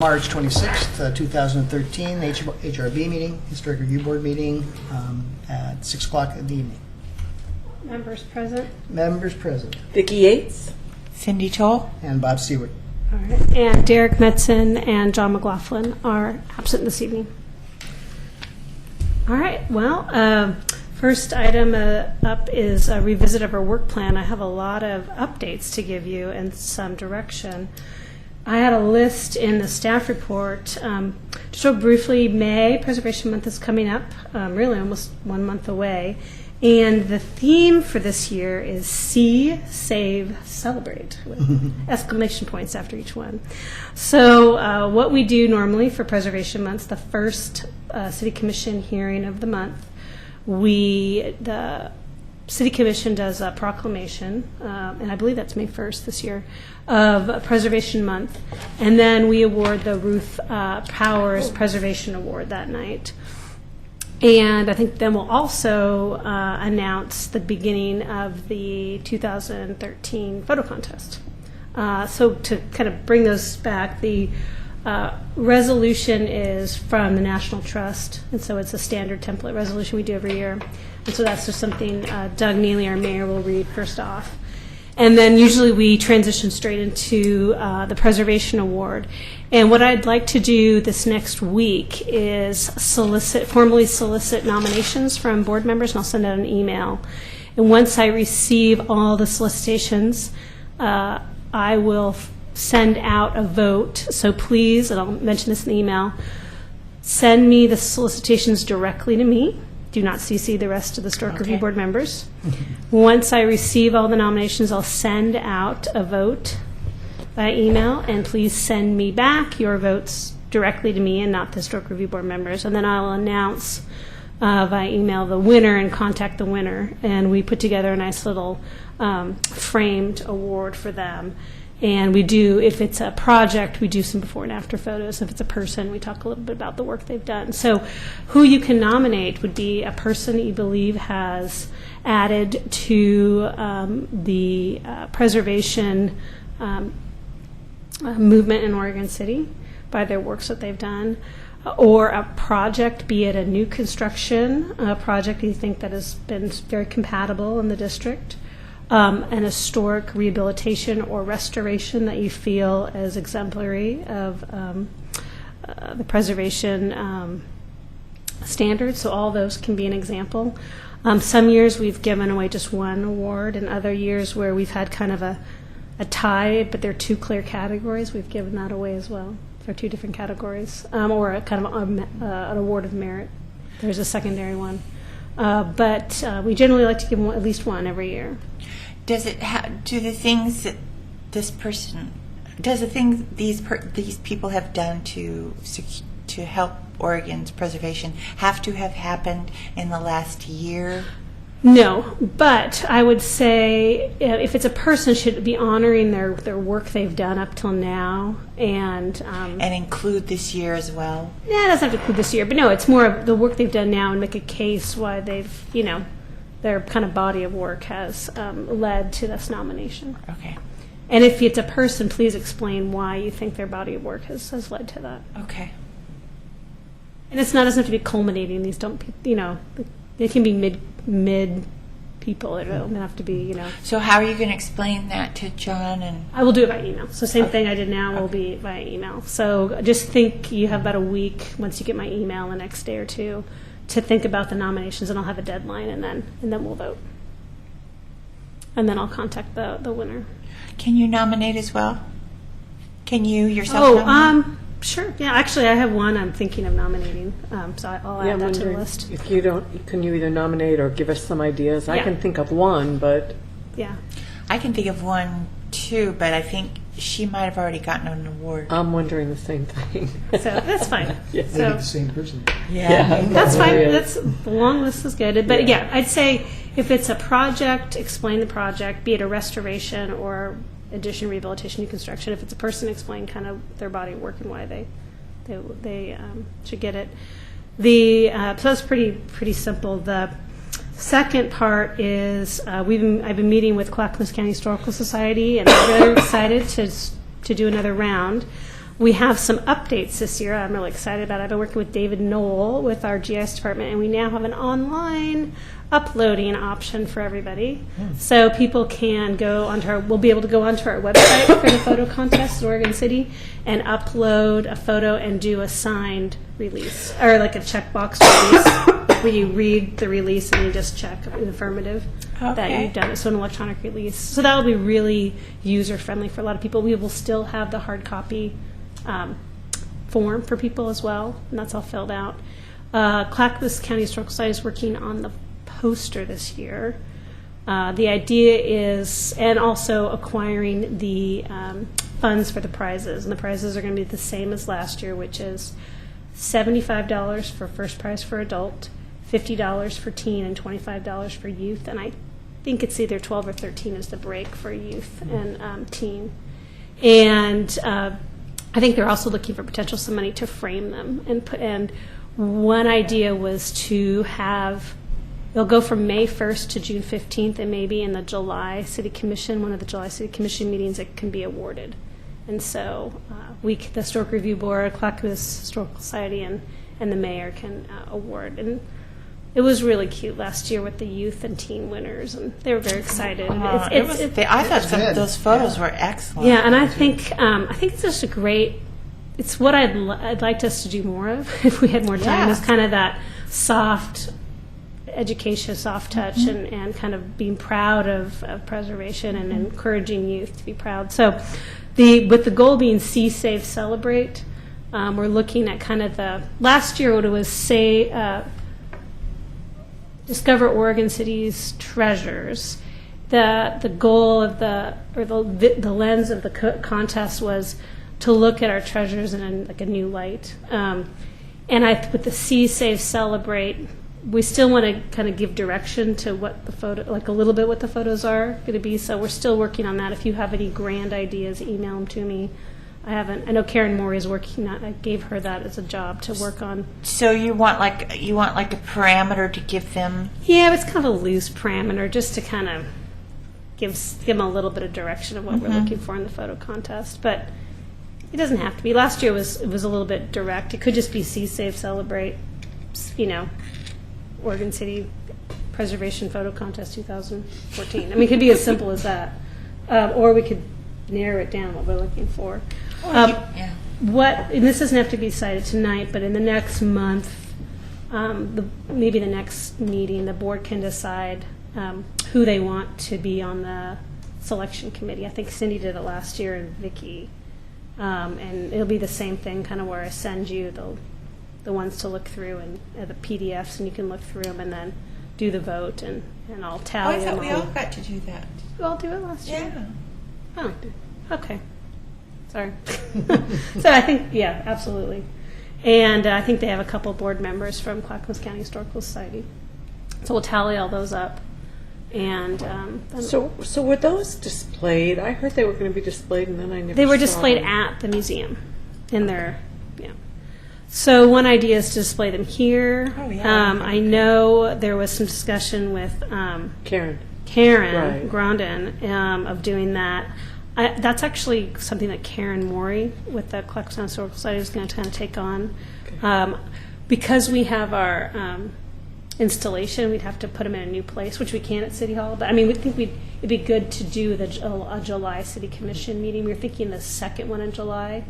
March 26th, 2013, HRB meeting, Historic Review Board meeting at 6 o'clock in the evening. Members present. Members present. Vicki Yates. Cindy Toll. And Bob Stewart. All right. And Derek Metzen and John McLaughlin are absent this evening. All right. Well, first item up is a revisit of our work plan. I have a lot of updates to give you and some direction. I had a list in the staff report. Just real briefly, May, Preservation Month is coming up, really almost 1 month away. And the theme for this year is See, Save, Celebrate, with exclamation points after each one. So what we do normally for Preservation Month, the first City Commission hearing of the month, the City Commission does a proclamation, and I believe that's May 1st this year, of Preservation Month. And then we award the Ruth Powers Preservation Award that night. And I think then we'll also announce the beginning of the 2013 photo contest. So to kind of bring those back, the resolution is from the National Trust, and so it's a standard template resolution we do every year. And so that's just something Doug Neely, our mayor, will read first off. And then usually we transition straight into the Preservation Award. And what I'd like to do this next week is formally solicit nominations from board members, and I'll send out an email. And once I receive all the solicitations, I will send out a vote. So please, and I'll mention this in the email, send me the solicitations directly to me. Do not CC the rest of the Historic Review Board members. Once I receive all the nominations, I'll send out a vote by email, and please send me back your votes directly to me and not the Historic Review Board members. And then I'll announce via email the winner and contact the winner. And we put together a nice little framed award for them. And we do, if it's a project, we do some before and after photos. If it's a person, we talk a little bit about the work they've done. So who you can nominate would be a person that you believe has added to the preservation movement in Oregon City by their works that they've done, or a project, be it a new construction, a project you think that has been very compatible in the district, an historic rehabilitation or restoration that you feel is exemplary of the preservation standards. So all those can be an example. Some years we've given away just one award, and other years where we've had kind of a tie, but they're two clear categories, we've given that away as well for two different categories, or a kind of an award of merit. There's a secondary one. But we generally like to give at least one every year. Does it do the things that these people have done to help Oregon's preservation have to have happened in the last year? No, but I would say if it's a person, should be honoring their work they've done up till now, and include this year as well. Yeah, it doesn't have to include this year, but no, it's more of the work they've done now and make a case why they've, their kind of body of work has led to this nomination. Okay. And if it's a person, please explain why you think their body of work has led to that. Okay. And it doesn't have to be culminating. These don't, it can be mid people. It don't have to be, So how are you going to explain that to John? And I will do it by email. So same thing I did now will be by email. So just think you have about a week once you get my email the next day or two to think about the nominations, and I'll have a deadline, and then we'll vote. And then I'll contact the winner. Can you nominate as well? Can you yourself nominate? Sure. Yeah, actually, I have one I'm thinking of nominating, so I'll add that to the list. If you don't, can you either nominate or give us some ideas? I can think of one, but yeah, I can think of one too, but I think she might have already gotten an award. I'm wondering the same thing. So that's fine. Yeah. Maybe the same person. Yeah. That's fine. The long list is good. But yeah, I'd say if it's a project, explain the project, be it a restoration or addition, rehabilitation, new construction. If it's a person, explain kind of their body of work and why they should get it. So that's pretty simple. The second part is I've been meeting with Clackamas County Historical Society, and I'm very excited to do another round. We have some updates this year I'm really excited about. I've been working with David Knoll with our GIS department, and we now have an online uploading option for everybody. So people can go onto we'll be able to go onto our website for the photo contest in Oregon City and upload a photo and do a signed release, or like a checkbox release, where you read the release and you just check in affirmative that Okay. you've done it. So an electronic release. So that will be really user-friendly for a lot of people. We will still have the hard copy form for people as well, and that's all filled out. Clackamas County Historical Society is working on the poster this year. The idea is, and also acquiring the funds for the prizes, and the prizes are going to be the same as last year, which is $75 for first prize for adult, $50 for teen, and $25 for youth. And I think it's either 12 or 13 is the break for youth and teen. And I think they're also looking for potential some money to frame them and one idea was to have, they'll go from May 1st to June 15th, and maybe in the July City Commission, one of the July City Commission meetings, it can be awarded. And so the Historic Review Board, Clackamas Historical Society, and the mayor can award. And it was really cute last year with the youth and teen winners, and they were very excited. I thought some good. of those photos were excellent. Yeah, and I think it's just a great. It's what I'd like us to do more of if we had more time. Yeah. Is kind of that soft education, soft touch, and kind of being proud of preservation and encouraging youth to be proud. So, with the goal being See, Save, Celebrate, we're looking at kind of the last year what it was Discover Oregon City's treasures. The goal of the lens of the contest was to look at our treasures in like a new light. And with the See, Save, Celebrate, we still want to kind of give direction to what the photo, like a little bit what the photos are going to be. So we're still working on that. If you have any grand ideas, email them to me. I know Karen Morey is working on. I gave her that as a job to work on. So you want like a parameter to give them? Yeah, it's kind of a loose parameter just to kind of give them a little bit of direction of what we're looking for in the photo contest. But it doesn't have to be. Last year it was a little bit direct. It could just be See, Save, Celebrate, Oregon City Preservation Photo Contest 2014. I mean, it could be as simple as that. Or we could narrow it down what we're looking for. Yeah. And this doesn't have to be decided tonight, but in the next month, maybe the next meeting, the board can decide who they want to be on the selection committee. I think Cindy did it last year, and Vicki. And it'll be the same thing, kind of where I send you the ones to look through and the PDFs, and you can look through them and then do the vote, and I'll tally I them thought we all got to do that. Did you all do it last year? Yeah. Oh, okay. Sorry. So I think, yeah, absolutely. And I think they have a couple board members from Clackamas County Historical Society. So we'll tally all those up. And then So were those displayed? I heard they were going to be displayed, and then I never they were saw displayed them. at the museum in their, yeah. So one idea is to display them here. Oh, yeah. I know there was some discussion with Karen. Karen Right. Grondin of doing that. That's actually something that Karen Morey with the Clackamas County Historical Society is going to kind of take on. Because we have our installation, we'd have to put them in a new place, which we can at City Hall. But I mean, we think it'd be good to do a July City Commission meeting. We were thinking the second one in July,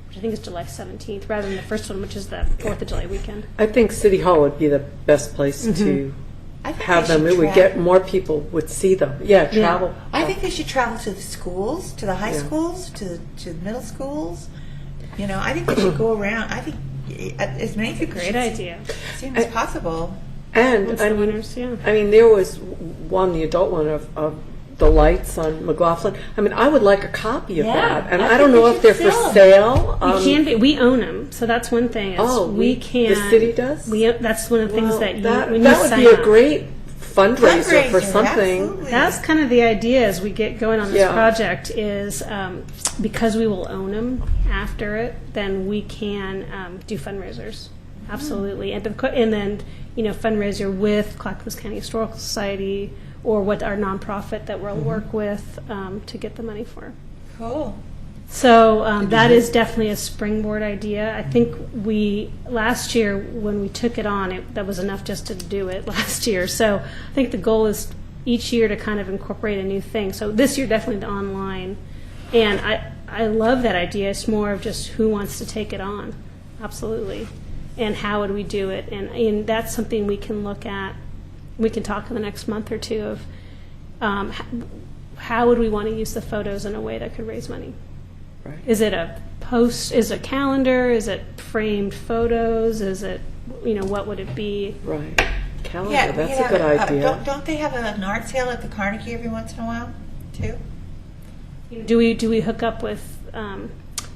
which I think is July 17th, rather than the first one, which is the 4th of July weekend. I think City Hall would be the best place to I think have they them. should It would travel. get more people would see them. Yeah, travel. I think they should travel to the schools, to the high Yeah. schools, to the middle schools. I think they should go around. I think as many people Great should idea. see them as possible. And Once I the mean, winners, yeah. I mean, there was the adult one of the lights on McLaughlin. I mean, I would like a copy of Yeah, that, and I I think don't we know if should they're for sell 'em. sale. We own them, so that's one thing. Is Oh, we the can. city does? That's one of the things well, that you that when that you would sign be a up. great fundraiser for Fundraiser, something. absolutely. That's kind of the idea as we get going on this Yeah. project is because we will own them after it, then we can do fundraisers. Absolutely. And then, fundraiser with Clackamas County Historical Society or what our nonprofit that we'll work with to get the money for. Cool. So that is definitely a springboard idea. I think last year when we took it on, that was enough just to do it last year. So I think the goal is each year to kind of incorporate a new thing. So this year definitely the online. And I love that idea. It's more of just who wants to take it on. Absolutely. And how would we do it? And that's something we can look at. We can talk in the next month or two of how would we want to use the photos in a way that could raise money. Right. Is it a post? Is it a calendar? Is it framed photos? Is it, what would it be? Right. Calendar, that's a good idea. Don't they have an art sale at the Carnegie every once in a while, too? Do we hook up with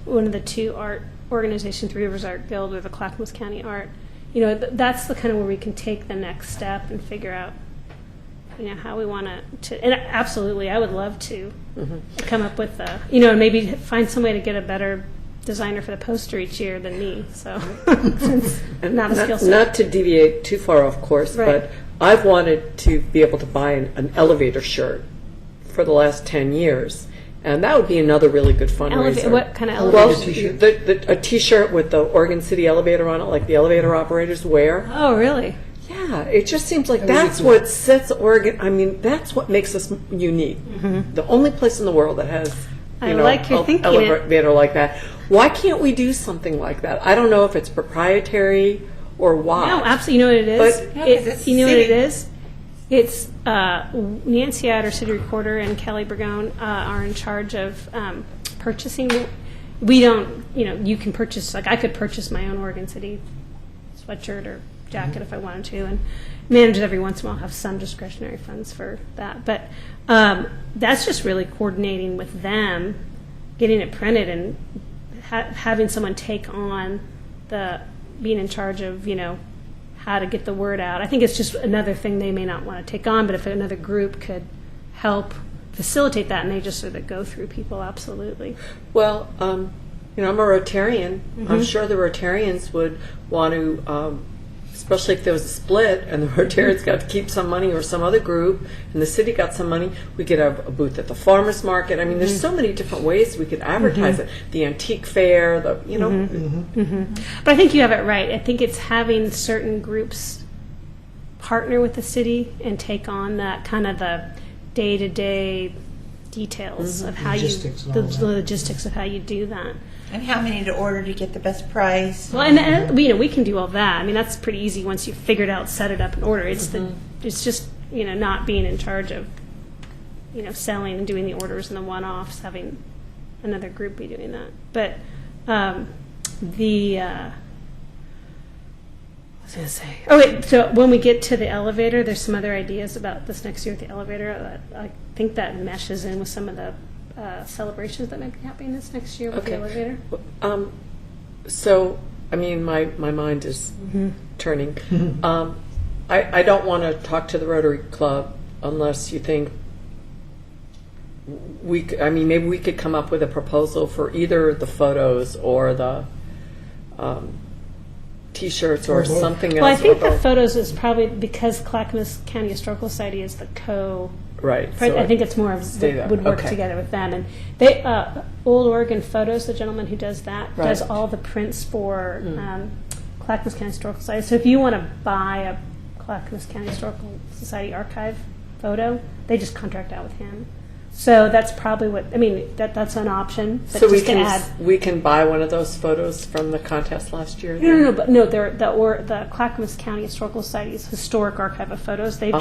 one of the two art organizations, Three Rivers Art Guild or the Clackamas County Art? That's the kind of where we can take the next step and figure out, how we want to. And absolutely, I would love to come up with maybe find some way to get a better designer for the poster each year than me. So, since not a skill set. Not to deviate too far, of course, Right. but I've wanted to be able to buy an elevator shirt for the last 10 years. And that would be another really good fundraiser. What kind of elevator? Well, T-shirt? a T-shirt with the Oregon City elevator on it, like the elevator operators wear. Oh, really? Yeah, it just seems like That would be that's cool. what sets Oregon. I mean, that's what makes us unique. The only place in the world that has, I like your thinking. elevator like that. Why can't we do something like that? I don't know if it's proprietary or why. No, absolutely. You know what it is? But- No, 'cause it's You know what it city. is? It's Nancy Ad, our city recorder, and Kelly Burgone are in charge of purchasing. We don't, you can purchase, like I could purchase my own Oregon City sweatshirt or jacket if I wanted to, and managers every once in a while have some discretionary funds for that. But that's just really coordinating with them, getting it printed, and having someone take on being in charge of, how to get the word out. I think it's just another thing they may not want to take on, but if another group could help facilitate that and they just sort of go through people, absolutely. Well, I'm a Rotarian. I'm sure the Rotarians would want to, especially if there was a split and the Rotarians got to keep some money or some other group and the city got some money, we could have a booth at the farmer's market. I mean, there's so many different ways we could advertise it. The antique fair, But I think you have it right. I think it's having certain groups partner with the city and take on that kind of the day-to-day details of how Logistics and the all that. logistics of how you do that. And how many to order to get the best price. Well, and we can do all that. I mean, that's pretty easy once you've figured out, set it up, and order. It's it's just not being in charge of selling and doing the orders and the one-offs. Having another group be doing that. But what was I going to say? Oh wait. So when we get to the elevator, there's some other ideas about this next year with the elevator. I think that meshes in with some of the celebrations that might be happening this next year with the elevator. So, I mean, my mind is turning. I don't want to talk to the Rotary Club unless you think maybe we could come up with a proposal for either the photos or the T-shirts or Or both. something else. Well, I think or the both. photos is probably because Clackamas County Historical Society is the Right. I think it's more of stay there. would work Okay. together with them, and they Old Oregon Photos, the gentleman who does that, Right. does all the prints for Clackamas County Historical Society. So if you want to buy a Clackamas County Historical Society archive photo, they just contract out with him. So that's probably that's an option. But So we just to can add, we can buy one of those photos from the contest last year. No, but they're the Clackamas County Historical Society's historic archive of photos. They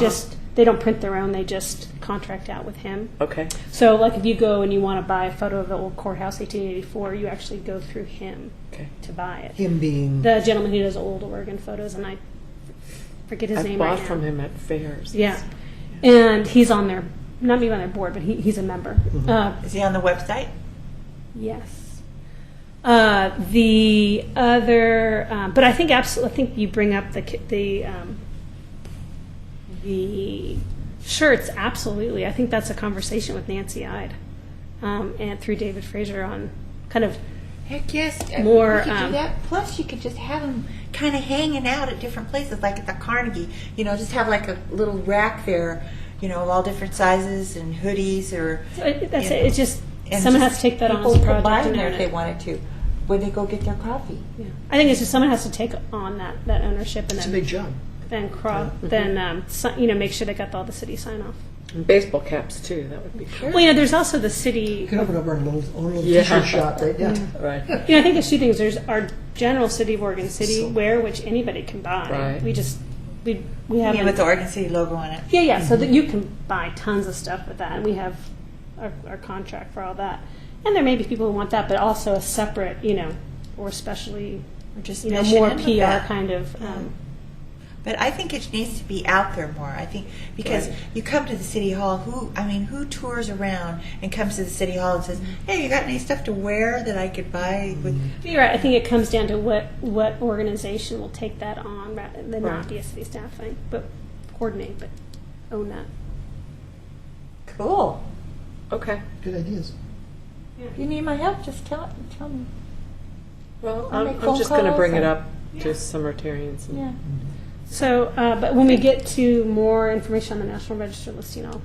they don't print their own. They just contract out with him. Okay. So, like, if you go and you want to buy a photo of the old courthouse, 1884, you actually go through him Okay. to buy it. Him being The gentleman who does old Oregon photos, and I forget his I've name bought right now. from him at fairs. Yeah, and he's on their not maybe on their board, but he's a member. Is he on the website? Yes. The other, but I think absolutely. I think you bring up the shirts. Absolutely, I think that's a conversation with Nancy Ide, and through David Fraser on kind of. Heck yes. More, You could do that. Plus, you could just have them kind of hanging out at different places, like at the Carnegie. Just have like a little rack there, of all different sizes and hoodies or. That's Yeah. it. It's just and Someone just has to take that on people as a could buy project them and there own if they it. wanted to when they go get their coffee. Yeah. I think it's just someone has to take on that ownership and It's a then big job. make sure they got all the city sign off. And baseball caps too. That would be cool. Well, there's also the city. You can open up our own little Yeah. t-shirt shop, right? Yeah. Right. I think there's two things. There's our general City of Oregon City wear, which anybody can buy. Right. We have Yeah, with the Oregon City logo on it. Yeah, so that you can buy tons of stuff with that, and we have our contract for all that. And there may be people who want that, but also a separate, or especially, Or just more mission in with PR that. kind of. But I think it needs to be out there more. I think because you come to the city hall, who tours around and comes to the city hall and says, "Hey, you got any stuff to wear that I could buy?" With You're right. I think it comes down to what organization will take that on, rather than not Right. be a city staff thing, but coordinate, but own that. cool. Okay. Good ideas. If you need my help, just tell me. Well, I'll make I'm phone just going to calls bring it and- up to some Rotarians. And Yeah. So, but when we get to more information on the National Register listing, I'll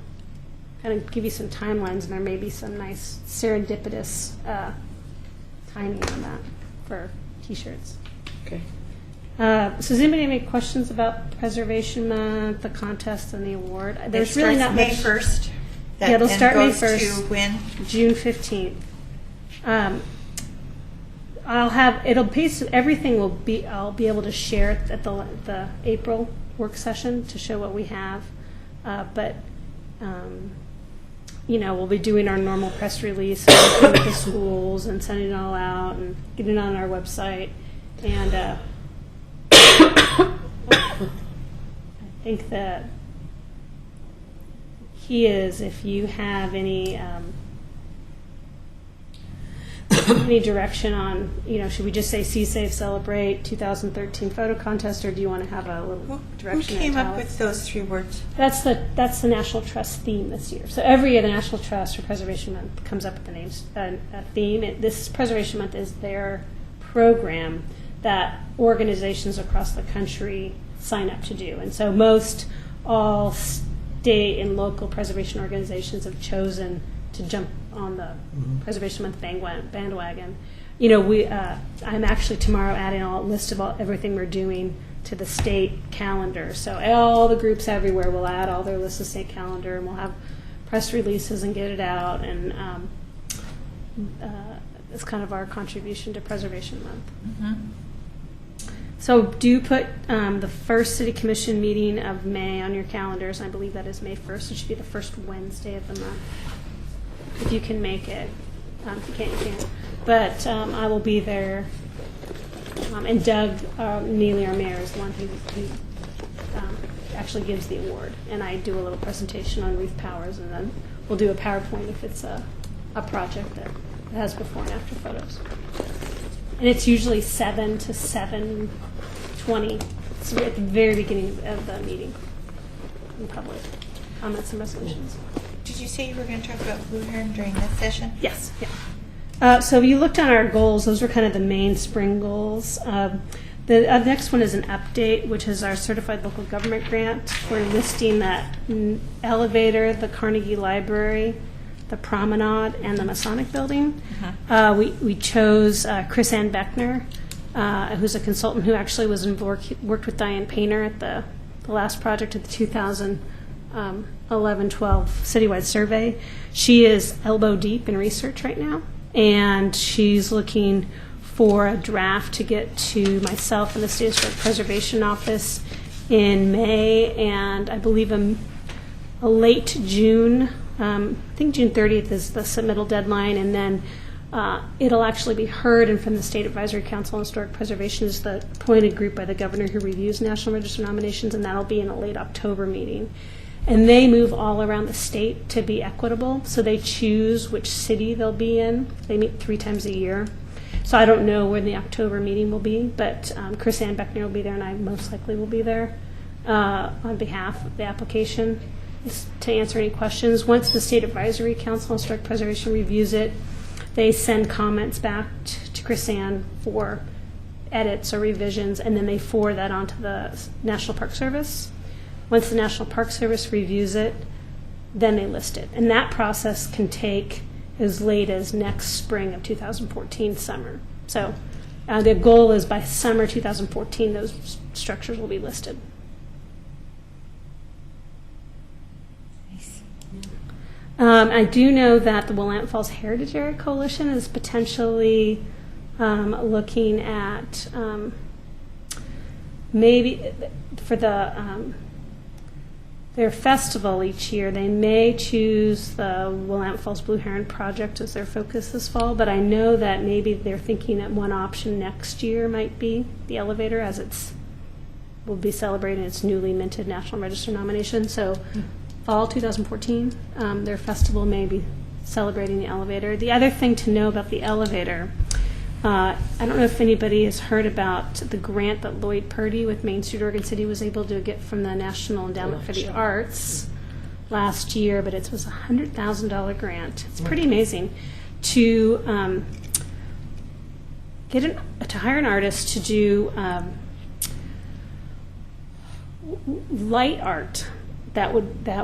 kind of give you some timelines, and there may be some nice serendipitous timing on that for T-shirts. Okay. So does anybody have any questions about Preservation Month, the contest, and the award? There's really not May much. 1st. Yeah, it'll and start May goes 1st. To when? June 15th. I'll be able to share it at the April work session to show what we have. We'll be doing our normal press release and working with the schools and sending it all out and getting it on our website. And I think that key is if you have any direction on, should we just say See Safe Celebrate 2013 photo contest, or do you want to have a little Who direction? came up italics? with those 3 words? That's the National Trust theme this year. So every year the National Trust for Preservation Month comes up with the names a theme. This Preservation Month is their program that organizations across the country sign up to do, and so all state and local preservation organizations have chosen to jump on the Preservation Month bandwagon. I'm actually tomorrow adding a list of everything we're doing to the state calendar. So all the groups everywhere will add all their lists of state calendar, and we'll have press releases and get it out. And it's kind of our contribution to Preservation Month. Mm-hmm. So do put the first City Commission meeting of May on your calendars. I believe that is May 1st. It should be the first Wednesday of the month. If you can make it. If you can't, you can't. But I will be there. And Doug Neely, our mayor, is the one who actually gives the award. And I do a little presentation on Ruth Powers, and then we'll do a PowerPoint if it's a project that has before and after photos. And it's usually 7 to 7:20. It's at the very beginning of the meeting in public. Comments and resolutions. Did you say you were going to talk about Blue Heron during this session? Yes, yeah. So if you looked on our goals, those were kind of the main spring goals. The next one is an update, which is our certified local government grant. We're listing that elevator, the Carnegie Library, the Promenade, and the Masonic Building. We chose Chris Ann Beckner, who's a consultant who actually worked with Diane Painter at the last project of the 2011-12 citywide survey. She is elbow deep in research right now, and she's looking for a draft to get to myself and the State Historic Preservation Office in May, and I believe a late June. I think June 30th is the submittal deadline, and then it'll actually be heard, and from the State Advisory Council on Historic Preservation is the appointed group by the governor who reviews National Register nominations, and that'll be in a late October meeting. And they move all around the state to be equitable, so they choose which city they'll be in. They meet 3 times a year. So I don't know when the October meeting will be, but Chris Ann Beckner will be there, and I most likely will be there on behalf of the application to answer any questions. Once the State Advisory Council on Historic Preservation reviews it, they send comments back to Chris Ann for edits or revisions, and then they forward that on to the National Park Service. Once the National Park Service reviews it, then they list it. And that process can take as late as next spring of 2014 summer. So the goal is by summer 2014, those structures will be listed. I do know that the Willamette Falls Heritage Area Coalition is potentially looking at maybe for their festival each year, they may choose the Willamette Falls Blue Heron Project as their focus this fall, but I know that maybe they're thinking that one option next year might be the elevator, as will be celebrating its newly minted National Register nomination. So fall 2014, their festival may be celebrating the elevator. The other thing to know about the elevator, I don't know if anybody has heard about the grant that Lloyd Purdy with Main Street Oregon City was able to get from the National Endowment for the Arts last year, but it was a $100,000 grant. It's pretty amazing to to hire an artist to do light art. That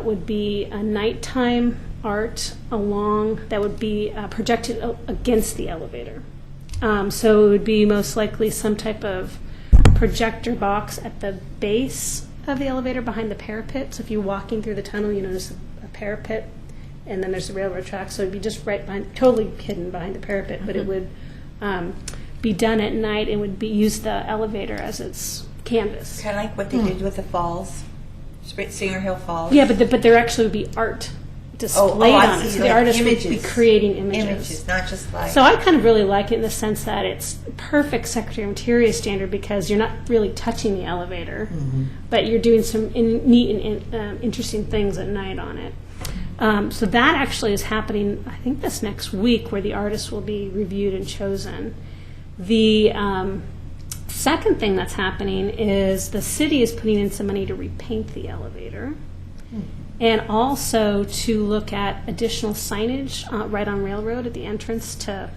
would be a nighttime art that would be projected against the elevator. So it would be most likely some type of projector box at the base of the elevator behind the parapet. So if you're walking through the tunnel, you notice a parapet, and then there's the railroad track. So it'd be just right behind, totally hidden behind the parapet, but it would be done at night and would use the elevator as its canvas. Kind of like what they did with the falls, Singer Hill Falls. Yeah, but there actually would be art displayed on it. So the artist would be creating images. Not just like. So I kind of really like it in the sense that it's perfect Secretary of Interior standard, because you're not really touching the elevator, but you're doing some neat and interesting things at night on it. So that actually is happening, I think, this next week, where the artists will be reviewed and chosen. The second thing that's happening is the city is putting in some money to repaint the elevator. And also to look at additional signage right on Railroad at the entrance to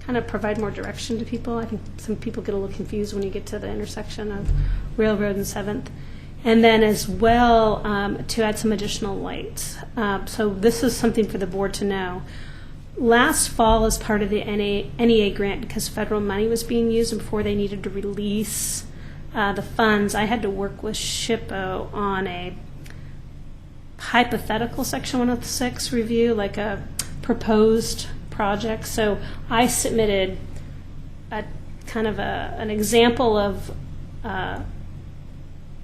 kind of provide more direction to people. I think some people get a little confused when you get to the intersection of Railroad and 7th. And then as well to add some additional lights. So this is something for the board to know. Last fall, as part of the NEA grant, because federal money was being used and before they needed to release the funds, I had to work with SHPO on a hypothetical Section 106 review, like a proposed project. So I submitted a kind of an example of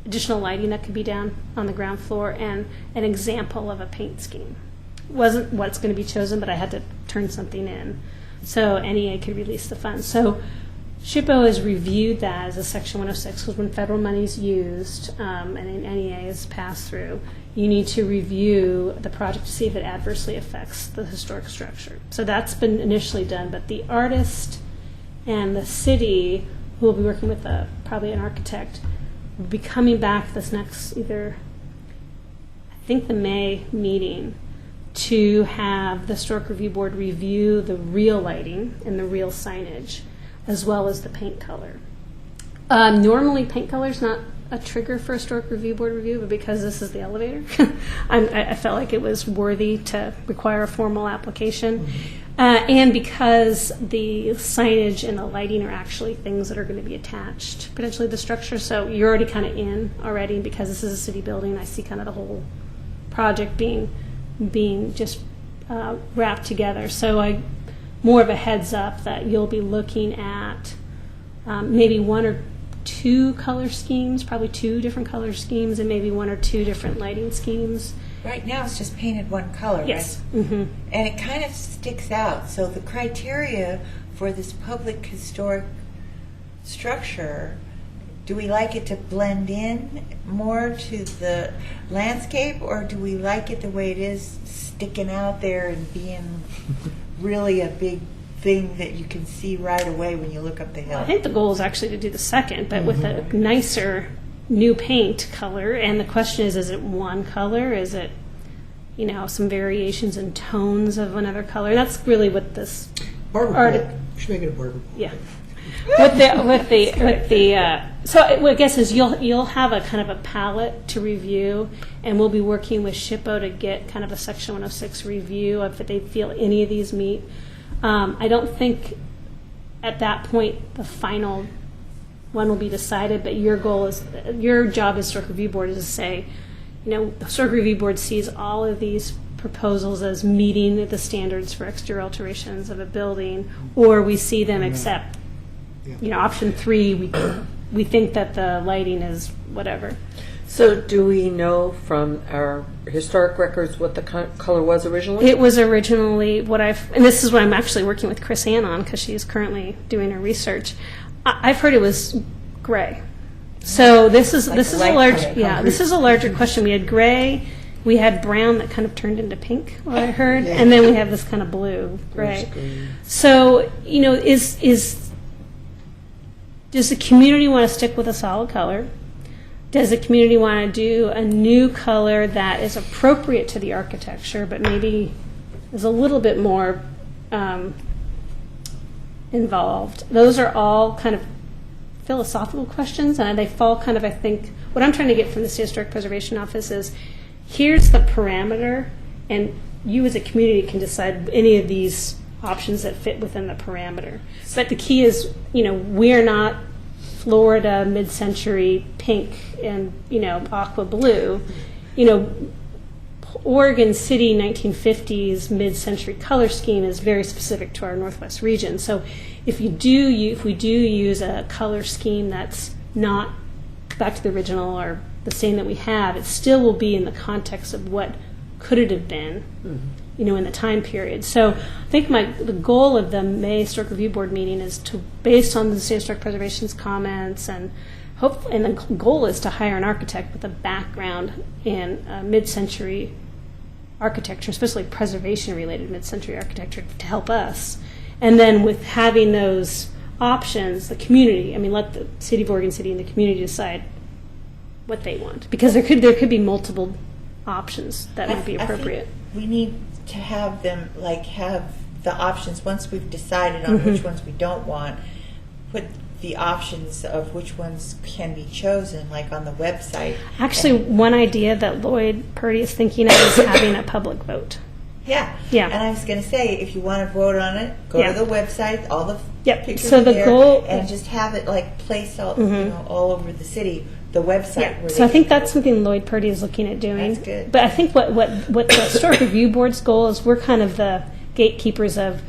additional lighting that could be done on the ground floor and an example of a paint scheme. Wasn't what's going to be chosen, but I had to turn something in so NEA could release the funds. So SHPO has reviewed that as a Section 106, because when federal money is used and an NEA is passed through, you need to review the project to see if it adversely affects the historic structure. So that's been initially done, but the artist and the city, who will be working with probably an architect, will be coming back this next I think the May meeting, to have the Historic Review Board review the real lighting and the real signage, as well as the paint color. Normally, paint color is not a trigger for a Historic Review Board review, but because this is the elevator, I felt like it was worthy to require a formal application. And because the signage and the lighting are actually things that are going to be attached potentially to the structure, so you're already kind of in already, and because this is a city building, I see kind of the whole project being just wrapped together. So more of a heads up that you'll be looking at maybe one or two color schemes, probably two different color schemes, and maybe one or two different lighting schemes. Right now it's just painted one color, Yes. right? Mm-hmm. And it kind of sticks out. So the criteria for this public historic structure, do we like it to blend in more to the landscape, or do we like it the way it is, sticking out there and being really a big thing that you can see right away when you look up the hill? I think the goal is actually to do the second, but with a nicer new paint color. And the question is it one color? Is it, some variations in tones of another color? That's really what this Barber Art- pole. You should make it a barber pole. Yeah. So what I guess is you'll have a kind of a palette to review, and we'll be working with SHPO to get kind of a Section 106 review if they feel any of these meet. I don't think at that point the final one will be decided, but your job as Historic Review Board is to say, the Historic Review Board sees all of these proposals as meeting the standards for exterior alterations of a building, or we see them accept, option 3, we think that the lighting is whatever. So do we know from our historic records what the color was originally? It was originally and this is what I'm actually working with Chris Ann on because she's currently doing her research. I've heard it was gray. So this is a larger question. We had gray, we had brown that kind of turned into pink, what I heard, and then we have this kind of blue gray. So does the community want to stick with a solid color? Does the community want to do a new color that is appropriate to the architecture, but maybe is a little bit more involved? Those are all kind of philosophical questions, and they fall kind of, I think, what I'm trying to get from the State Historic Preservation Office is, here's the parameter, and you as a community can decide any of these options that fit within the parameter. But the key is, we're not Florida mid-century pink and, aqua blue. Oregon City 1950s mid-century color scheme is very specific to our Northwest region. So if we do use a color scheme that's not back to the original or the same that we have, it still will be in the context of what could it have been, in the time period. So I think the goal of the May Historic Review Board meeting is to, based on the State Historic Preservation's comments, and the goal is to hire an architect with a background in mid-century architecture, especially preservation-related mid-century architecture, to help us. And then with having those options, the community, let the City of Oregon City and the community decide what they want, because there could be multiple options that would be appropriate. I think we need to have them have the options once we've decided on which ones we don't want. Put the options of which ones can be chosen, on the website. Actually, one idea that Lloyd Purdy is thinking of is having a public vote. Yeah. Yeah. And I was going to say, if you want to vote on it, go to the website, all the pictures So are the there, goal, and just have it placed all, all over the city. The website. Yeah. Where So I think that's something Lloyd Purdy is looking at doing. That's good. But I think what the Historic Review Board's goal is, we're kind of the gatekeepers of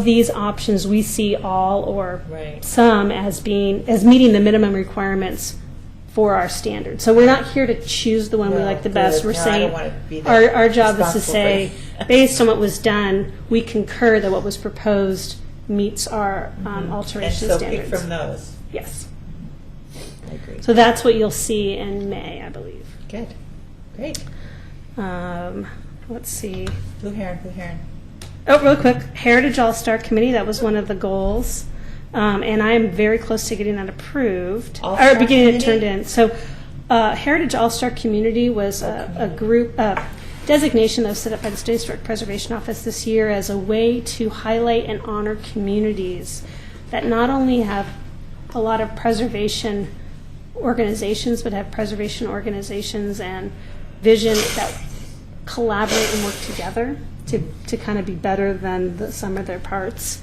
these options. We see all or some as meeting the minimum requirements for our standards. So we're not here to choose the one we like the best. We're saying our job is to say, based on what was done, we concur that what was proposed meets our alteration and so standards. Pick from those. Yes. I agree. So that's what you'll see in May, I believe. Good. Great. Let's see. Blue Heron. Oh, real quick, Heritage All-Star Committee, that was one of the goals. And I'm very close to getting that approved. All-Star or beginning it Committee? turned in. So Heritage All-Star Community was a group designation that was set up by the State Historic Preservation Office this year as a way to highlight and honor communities that not only have a lot of preservation organizations, but have preservation organizations and vision that collaborate and work together to kind of be better than the sum of their parts.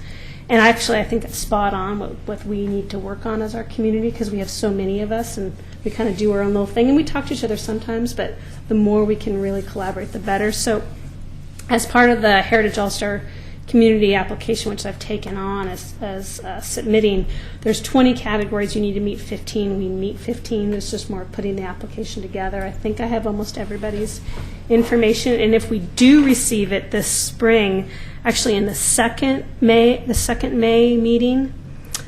And actually, I think it's spot on what we need to work on as our community, because we have so many of us and we kind of do our own little thing. And we talk to each other sometimes, but the more we can really collaborate, the better. So as part of the Heritage All-Star Community application, which I've taken on as submitting, there's 20 categories. You need to meet 15. We meet 15. There's just more putting the application together. I think I have almost everybody's information. And if we do receive it this spring, actually in the second May meeting,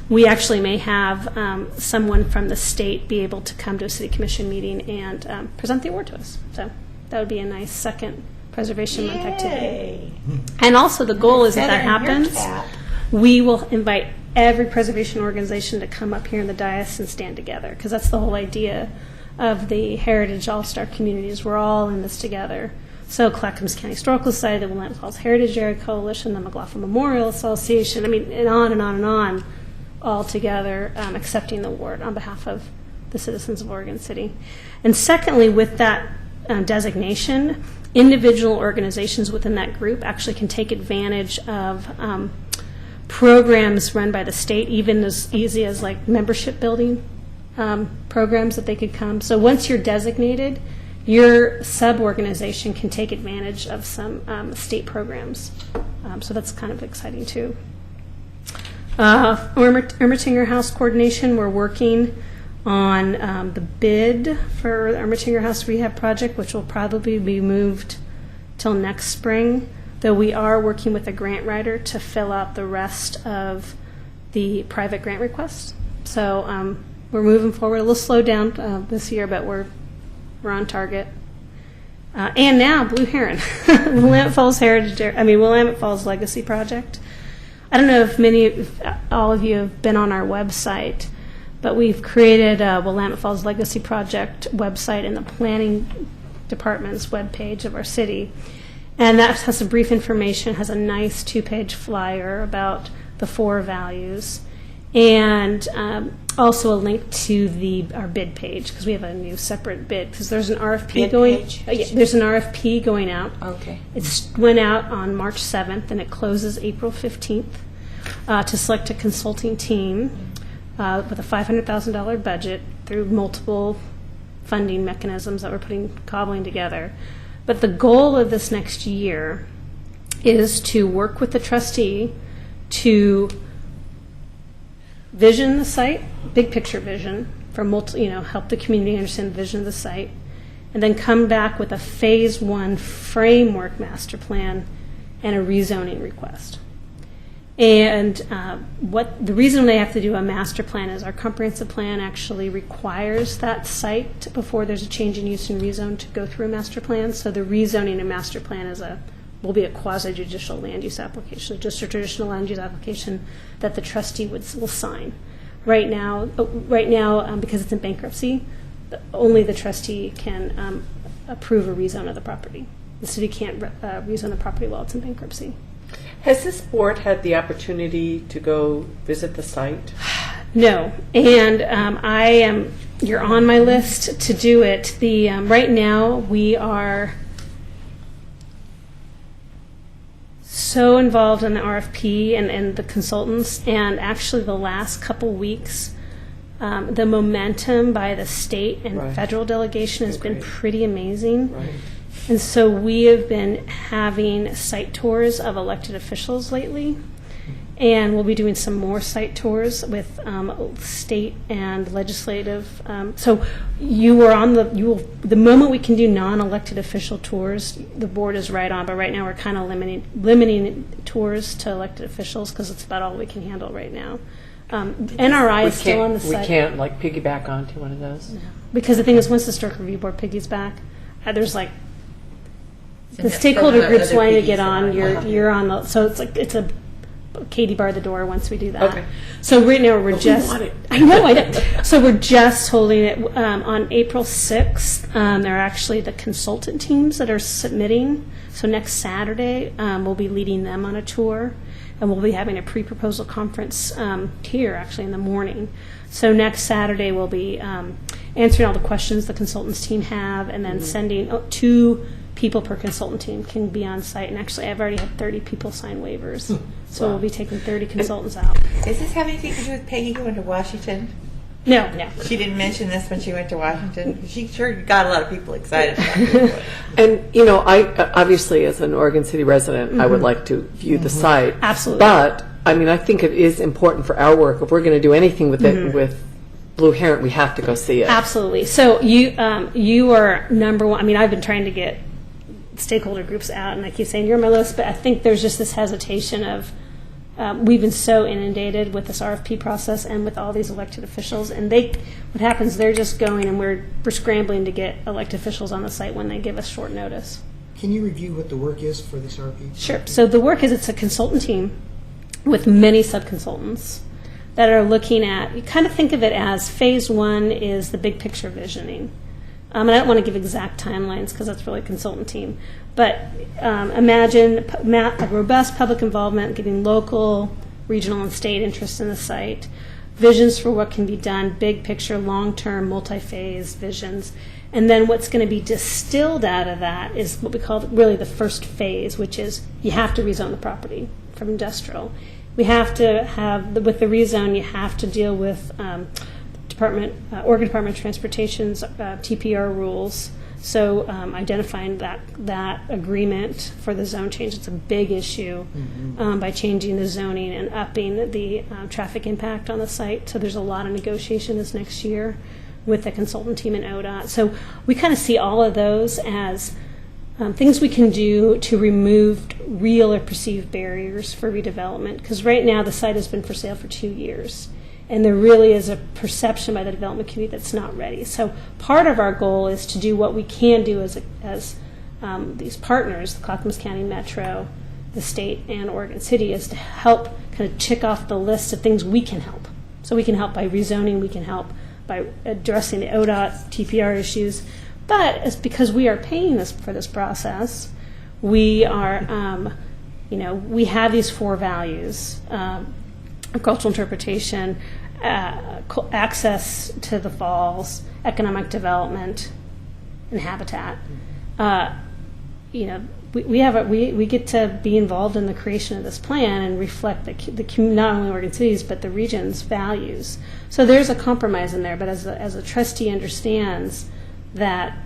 we actually may have someone from the state be able to come to a city commission meeting and present the award to us. So that would be a nice second Preservation Month activity. And also the goal is if that happens, we will invite every preservation organization to come up here in the dais and stand together, because that's the whole idea of the Heritage All-Star Communities. We're all in this together. So Clackamas County Historical Society, the Willamette Falls Heritage Area Coalition, the McLaughlin Memorial Association, and on and on and on. all together accepting the award on behalf of the citizens of Oregon City. And secondly, with that designation, individual organizations within that group actually can take advantage of programs run by the state, even as easy as like membership building programs that they could come. So once you're designated, your sub-organization can take advantage of some state programs. So that's kind of exciting too. Ermitinger House coordination, we're working on the bid for the Ermitinger House rehab project, which will probably be moved till next spring, though we are working with a grant writer to fill out the rest of the private grant requests. So we're moving forward. A little slowed down this year, but we're on target. And now Blue Heron, Willamette Falls Willamette Falls Legacy Project. I don't know if all of you have been on our website, but we've created a Willamette Falls Legacy Project website in the planning department's webpage of our city. And that has some brief information, has a nice 2-page flyer about the 4 values, and also a link to our bid page, because we have a new separate bid, because there's an RFP Bid going. page? There's an RFP going out. Okay. It went out on March 7th, and it closes April 15th to select a consulting team with a $500,000 budget through multiple funding mechanisms that we're cobbling together. But the goal of this next year is to work with the trustee to vision the site, big picture vision, for help the community understand the vision of the site, and then come back with a phase 1 framework master plan and a rezoning request. And the reason they have to do a master plan is our comprehensive plan actually requires that site before there's a change in use and rezone to go through a master plan. So the rezoning and master plan will be a quasi-judicial land use application, just a traditional land use application that the trustee will sign. Right now, because it's in bankruptcy, only the trustee can approve a rezone of the property. The city can't rezone the property while it's in bankruptcy. Has this board had the opportunity to go visit the site? No, and you're on my list to do it. Right now we are so involved in the RFP and the consultants, and actually the last couple weeks, the momentum by the state and Right. federal delegation has been Great. pretty amazing. Right. And so we have been having site tours of elected officials lately, and we'll be doing some more site tours with state and legislative. So the moment we can do non-elected official tours, the board is right on. But right now we're kind of limiting tours to elected officials because it's about all we can handle right now. NRI is still on the site. We can't like piggyback onto one of those. Because the thing is, once the Historic Review Board piggies back, there's like the And stakeholder other groups wanting to piggies get are on. on. You're on the. So it's a Katie bar the door once we do that. Okay. So right now we're But we just. want it. I know. So we're just holding it on April 6th. There are actually the consultant teams that are submitting. So next Saturday we'll be leading them on a tour. And we'll be having a pre-proposal conference here, actually, in the morning. So next Saturday, we'll be answering all the questions the consultants team have, and then sending 2 people per consultant team can be on site. And actually, I've already had 30 people sign waivers. So we'll be taking 30 consultants out. Does this have anything to do with Peggy who went to Washington? No. She didn't mention this when she went to Washington. She sure got a lot of people excited about it. And, I obviously, as an Oregon City resident, I would like to view the site. Absolutely. But, I think it is important for our work. If we're going to do anything with it, with Blue Heron, we have to go see it. Absolutely. So you are number one. I've been trying to get stakeholder groups out, and I keep saying you're on my list, but I think there's just this hesitation of we've been so inundated with this RFP process and with all these elected officials, and what happens, they're just going, and we're scrambling to get elected officials on the site when they give us short notice. Can you review what the work is for this RP? Sure. So the work is it's a consultant team with many sub-consultants that are looking at, you kind of think of it as phase 1 is the big picture visioning. And I don't want to give exact timelines because that's really a consultant team. But imagine a robust public involvement, getting local regional and state interest in the site, visions for what can be done, big picture, long-term, multi-phase visions. And then what's going to be distilled out of that is what we call really the first phase, which is you have to rezone the property from industrial. We have to have, with the rezone, you have to deal with Oregon Department of Transportation's TPR rules. So identifying that agreement for the zone change, it's a big issue by changing the zoning and upping the traffic impact on the site. So there's a lot of negotiation this next year with the consultant team in ODOT. So we kind of see all of those as things we can do to remove real or perceived barriers for redevelopment. Because right now the site has been for sale for 2 years. And there really is a perception by the development community that's not ready. So part of our goal is to do what we can do as these partners, the Clackamas County Metro, the state, and Oregon City, is to help kind of check off the list of things we can help. So we can help by rezoning, we can help by addressing the ODOT, TPR issues. But it's because we are paying for this process, we are, we have these 4 values. Cultural interpretation, access to the falls, economic development, and habitat. We get to be involved in the creation of this plan and reflect not only Oregon City's but the region's values. So there's a compromise in there, but as a trustee understands that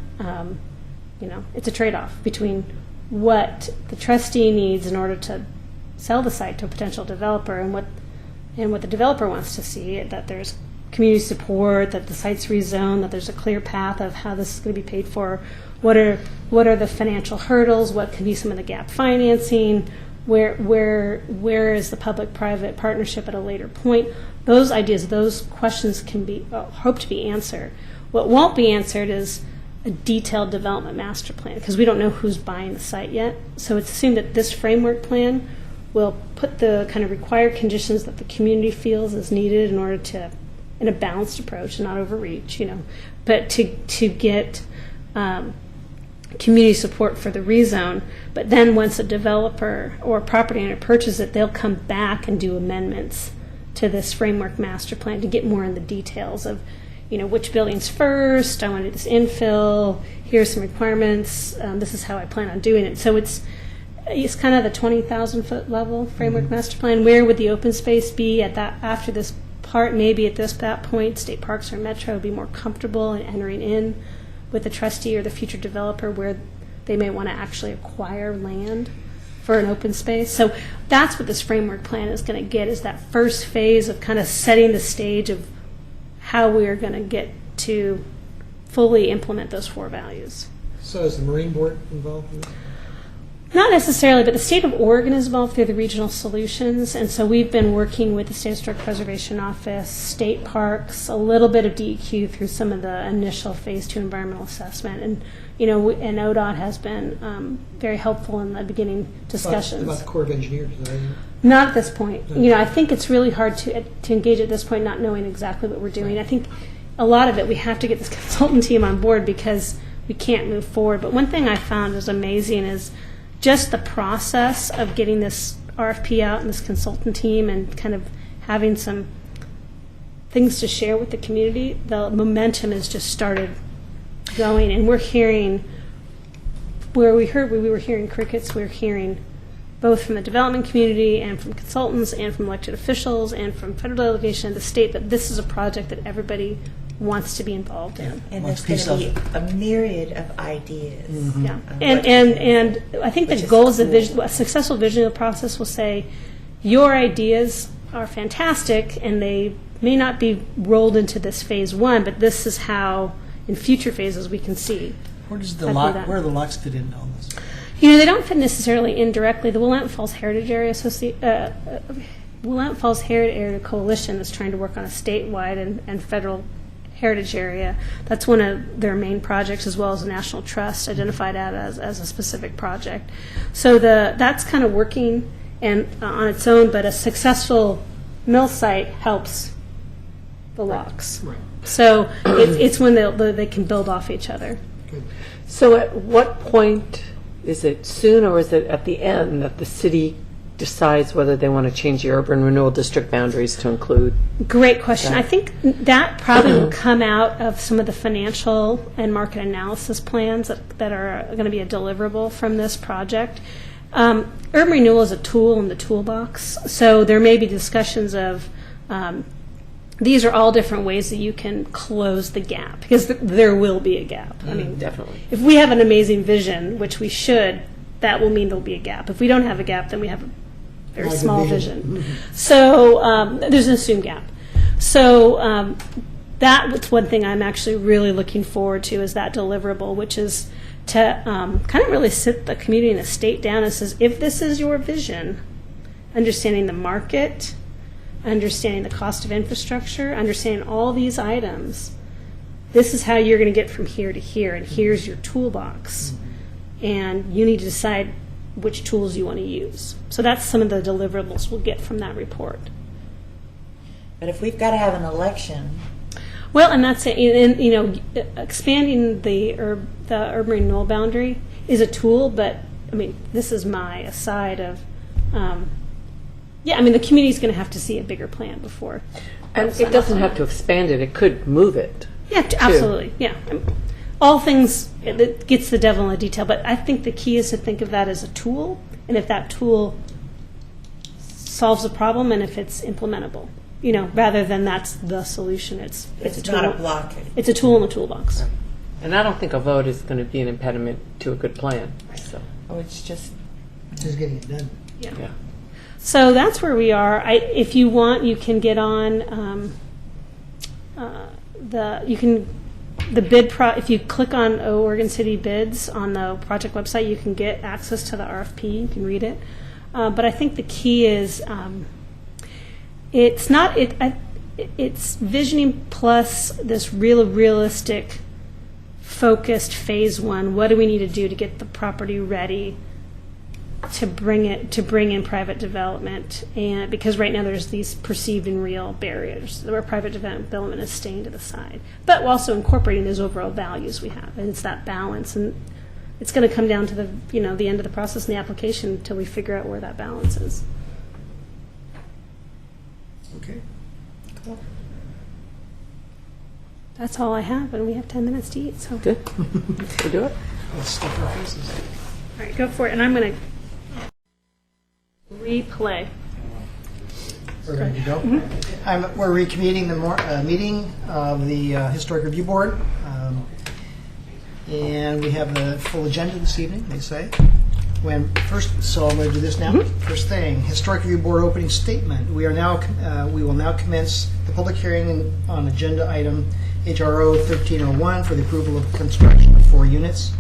it's a trade-off between what the trustee needs in order to sell the site to a potential developer and what the developer wants to see, that there's community support, that the site's rezoned, that there's a clear path of how this is going to be paid for, what are the financial hurdles, what can be some of the gap financing, where is the public-private partnership at a later point. Those ideas, those questions can be hope to be answered. What won't be answered is a detailed development master plan, because we don't know who's buying the site yet. So it's assumed that this framework plan will put the kind of required conditions that the community feels is needed in order to, in a balanced approach, not overreach, but to get community support for the rezone. But then once a developer or a property owner purchases it, they'll come back and do amendments to this framework master plan to get more in the details of, which buildings first, I want to do this infill, here's some requirements, this is how I plan on doing it. So it's kind of the 20,000 foot level framework master plan. Where would the open space be at that after this part? Maybe at that point, state parks or Metro would be more comfortable in entering in with the trustee or the future developer where they may want to actually acquire land for an open space. So that's what this framework plan is going to get, is that first phase of kind of setting the stage of how we are going to get to fully implement those 4 values. So is the Marine Board involved in this? Not necessarily, but the state of Oregon is involved through the regional solutions, and so we've been working with the State Historic Preservation Office, state parks, a little bit of DEQ through some of the initial Phase 2 environmental assessment, and and ODOT has been very helpful in the beginning discussions. About the Corps of Engineers, is that right? Not at this point. I think it's really hard to engage at this point, not knowing exactly what we're doing. I think a lot of it we have to get this consultant team on board because we can't move forward. But one thing I found was amazing is just the process of getting this RFP out and this consultant team and kind of having some things to share with the community. The momentum has just started going, and we're hearing where we were hearing crickets. We're hearing both from the development community and from consultants and from elected officials and from federal delegation and the state that this is a project that everybody wants to be involved in. And there's going to be a myriad of ideas. Yeah, and I think the goal is a successful vision process will say your ideas are fantastic and they may not be rolled into this phase 1, but this is how in future phases we can see. Where do the locks fit into all this? They don't fit necessarily indirectly. The Willamette Falls Heritage Area Willamette Falls Heritage Area Coalition is trying to work on a statewide and federal heritage area. That's one of their main projects, as well as the National Trust identified that as a specific project. So that's kind of working and on its own, but a successful mill site helps the locks. Right. So it's when they can build off each other. Good. So at what point, is it soon or is it at the end that the city decides whether they want to change the urban renewal district boundaries to include? Great question. I think that probably will come out of some of the financial and market analysis plans that are going to be a deliverable from this project. Urban renewal is a tool in the toolbox, so there may be discussions of these are all different ways that you can close the gap, because there will be a gap. I mean, Definitely. if we have an amazing vision, which we should, that will mean there'll be a gap. If we don't have a gap, then we have a very Like a small vision. vision. So there's an assumed gap. So that's one thing I'm actually really looking forward to, is that deliverable, which is to kind of really sit the community and the state down and says, if this is your vision, understanding the market, understanding the cost of infrastructure, understanding all these items, this is how you're going to get from here to here, and here's your toolbox. And you need to decide which tools you want to use. So that's some of the deliverables we'll get from that report. But if we've got to have an election, Well, and that's it. And, you know, expanding the urban renewal boundary is a tool, but I mean, this is my aside of, yeah, I mean, the community's going to have to see a bigger plan before. And it doesn't have to expand it, it could move it. Yeah, absolutely. Yeah. All things, it gets the devil in the detail, but I think the key is to think of that as a tool, and if that tool solves a problem and if it's implementable, you know, rather than that's the solution. It's a it's tool. not a block. It's a tool in the toolbox. And I don't think a vote is going to be an impediment to a good plan. So, Oh, it's just Just getting it done. yeah. So that's where we are. If you want, you can get on the bid. If you click on Oregon City bids on the project website, you can get access to the RFP. You can read it. But I think the key is it's not it. It's visioning plus this realistic, focused phase one. What do we need to do to get the property ready to bring in private development? And because right now there's these perceived and real barriers where private development is staying to the side, but also incorporating those overall values we have, and it's that balance. And it's going to come down to the end of the process in the application until we figure out where that balance is. Okay. That's all I have, and we have 10 minutes to eat. So Good. We'll do it. Let's stuff our faces. all right, go for it. And I'm going to replay. We're ready to go. We're reconvening the meeting of the Historic Review Board. And we have a full agenda this evening, they say. So I'm going to do this now. First thing, Historic Review Board opening statement. We will now commence the public hearing on agenda item HRO 1301 for the approval of construction of 4 units.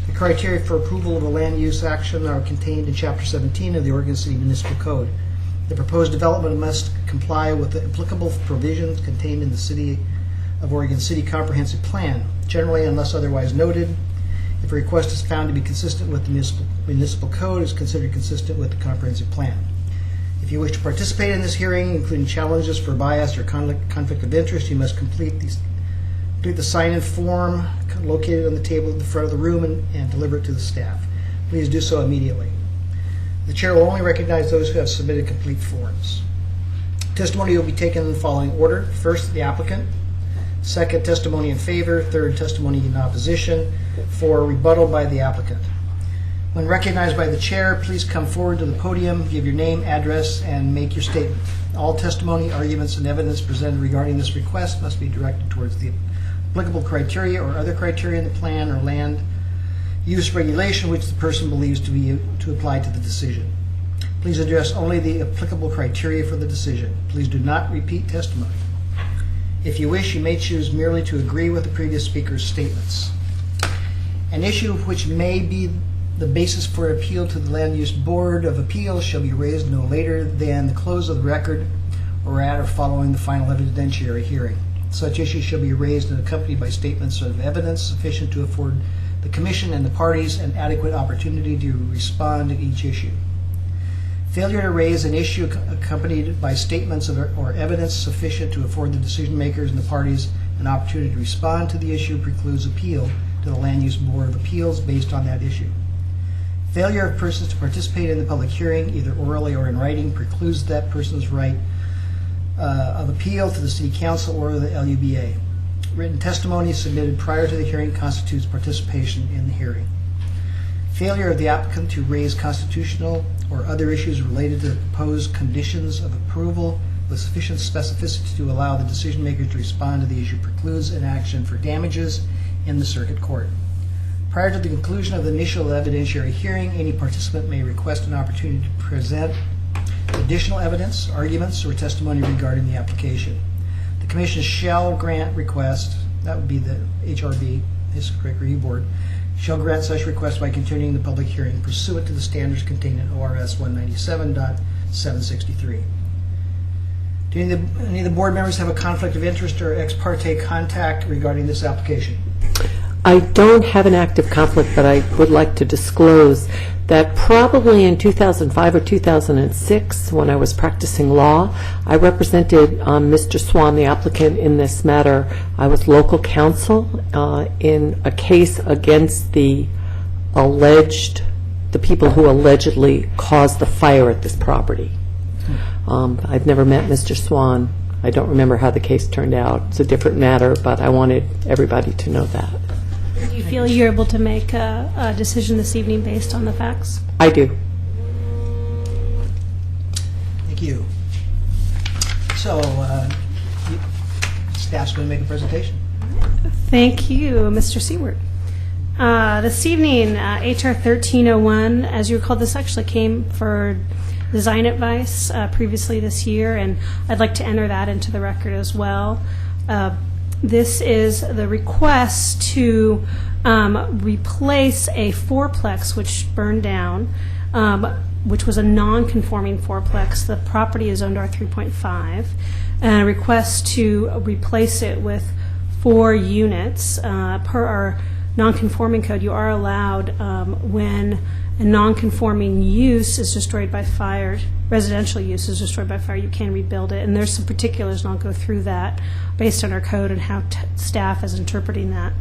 The criteria for approval of a land use action are contained in Chapter 17 of the Oregon City Municipal Code. The proposed development must comply with the applicable provisions contained in the City of Oregon City Comprehensive Plan. Generally, unless otherwise noted, if a request is found to be consistent with the municipal code, is considered consistent with the comprehensive plan. If you wish to participate in this hearing, including challenges for bias or conflict of interest, you must complete the sign-in form located on the table at the front of the room and deliver it to the staff. Please do so immediately. The chair will only recognize those who have submitted complete forms. Testimony will be taken in the following order. First, the applicant. Second, testimony in favor. Third, testimony in opposition. 4, rebuttal by the applicant. When recognized by the chair, please come forward to the podium, give your name, address, and make your statement. All testimony, arguments, and evidence presented regarding this request must be directed towards the applicable criteria or other criteria in the plan or land use regulation which the person believes to apply to the decision. Please address only the applicable criteria for the decision. Please do not repeat testimony. If you wish, you may choose merely to agree with the previous speaker's statements. An issue which may be the basis for appeal to the Land Use Board of Appeals shall be raised no later than the close of the record or at or following the final evidentiary hearing. Such issues shall be raised and accompanied by statements of evidence sufficient to afford the Commission and the parties an adequate opportunity to respond to each issue. Failure to raise an issue accompanied by statements or evidence sufficient to afford the decision makers and the parties an opportunity to respond to the issue precludes appeal to the Land Use Board of Appeals based on that issue. Failure of persons to participate in the public hearing, either orally or in writing, precludes that person's right of appeal to the City Council or the LUBA. Written testimony submitted prior to the hearing constitutes participation in the hearing. Failure of the applicant to raise constitutional or other issues related to the proposed conditions of approval with sufficient specificity to allow the decision maker to respond to the issue precludes an action for damages in the circuit court. Prior to the conclusion of the initial evidentiary hearing, any participant may request an opportunity to present additional evidence, arguments, or testimony regarding the application. The Commission shall grant request, that would be the HRB, Historic Review Board, shall grant such request by continuing the public hearing pursuant to the standards contained in ORS 197.763. Do any of the board members have a conflict of interest or ex parte contact regarding this application? I don't have an active conflict, but I would like to disclose that probably in 2005 or 2006, when I was practicing law, I represented Mr. Swan, the applicant, in this matter. I was local counsel in a case against the people who allegedly caused the fire at this property. I've never met Mr. Swan. I don't remember how the case turned out. It's a different matter, but I wanted everybody to know that. Do you feel you're able to make a decision this evening based on the facts? I do. Thank you. So, staff's going to make a presentation. Thank you, Mr. Seward. This evening, HR 1301, as you recall, this actually came for design advice previously this year, and I'd like to enter that into the record as well. This is the request to replace a fourplex which burned down, which was a non-conforming fourplex. The property is owned R3.5, and a request to replace it with 4 units. Per our non-conforming code, you are allowed when a non-conforming use is destroyed by fire, residential use is destroyed by fire, you can rebuild it. And there's some particulars, and I'll go through that based on our code and how staff is interpreting that.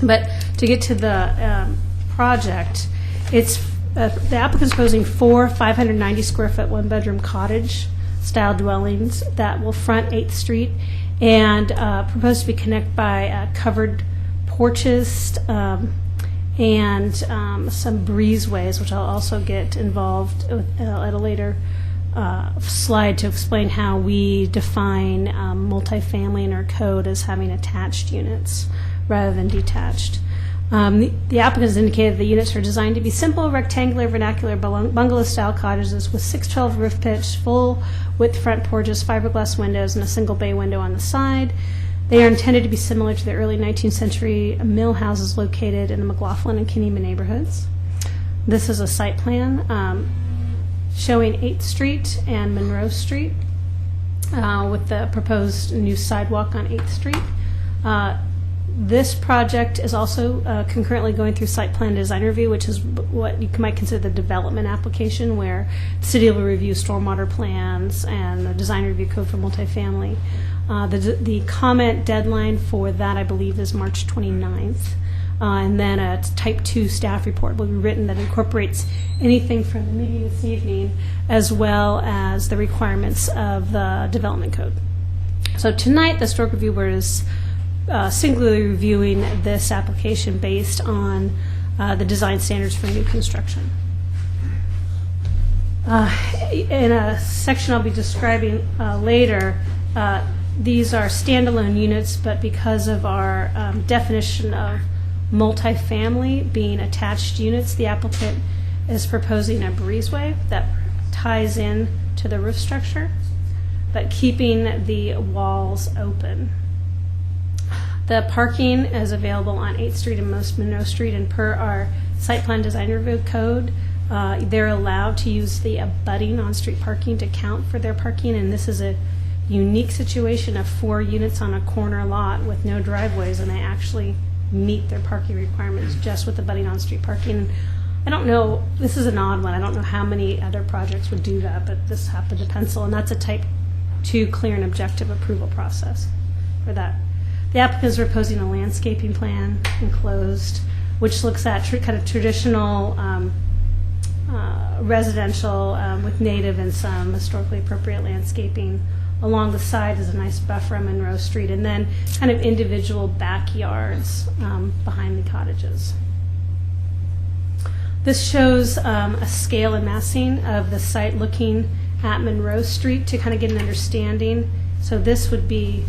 But to get to the project, it's the applicant's proposing 4 590-square-foot, one-bedroom cottage-style dwellings that will front 8th Street and proposed to be connected by covered porches and some breezeways, which I'll also get involved with, at a later slide to explain how we define multifamily in our code as having attached units rather than detached. The applicant has indicated the units are designed to be simple, rectangular, vernacular bungalow-style cottages with 612 roof pitch, full-width front porches, fiberglass windows, and a single bay window on the side. They are intended to be similar to the early 19th century mill houses located in the McLaughlin and Kenema neighborhoods. This is a site plan showing 8th Street and Monroe Street with the proposed new sidewalk on 8th Street. This project is also concurrently going through site plan design review, which is what you might consider the development application, where the city will review stormwater plans and the design review code for multifamily. The comment deadline for that, I believe, is March 29th. And then a type 2 staff report will be written that incorporates anything from the meeting this evening, as well as the requirements of the development code. So tonight, the Historic Review Board is singularly reviewing this application based on the design standards for new construction. In a section I'll be describing later, these are standalone units, but because of our definition of multifamily being attached units, the applicant is proposing a breezeway that ties in to the roof structure, but keeping the walls open. The parking is available on 8th Street and most Monroe Street, and per our site plan design review code, they're allowed to use the abutting on-street parking to count for their parking, and this is a unique situation of 4 units on a corner lot with no driveways, and they actually meet their parking requirements just with abutting on-street parking. I don't know, this is an odd one. I don't know how many other projects would do that, but this happened to pencil, and that's a type 2 clear and objective approval process for that. The applicant is proposing a landscaping plan enclosed, which looks at kind of traditional residential with native and some historically appropriate landscaping. Along the side is a nice buffer on Monroe Street, and then kind of individual backyards behind the cottages. This shows a scale and massing of the site looking at Monroe Street to kind of get an understanding. So this would be,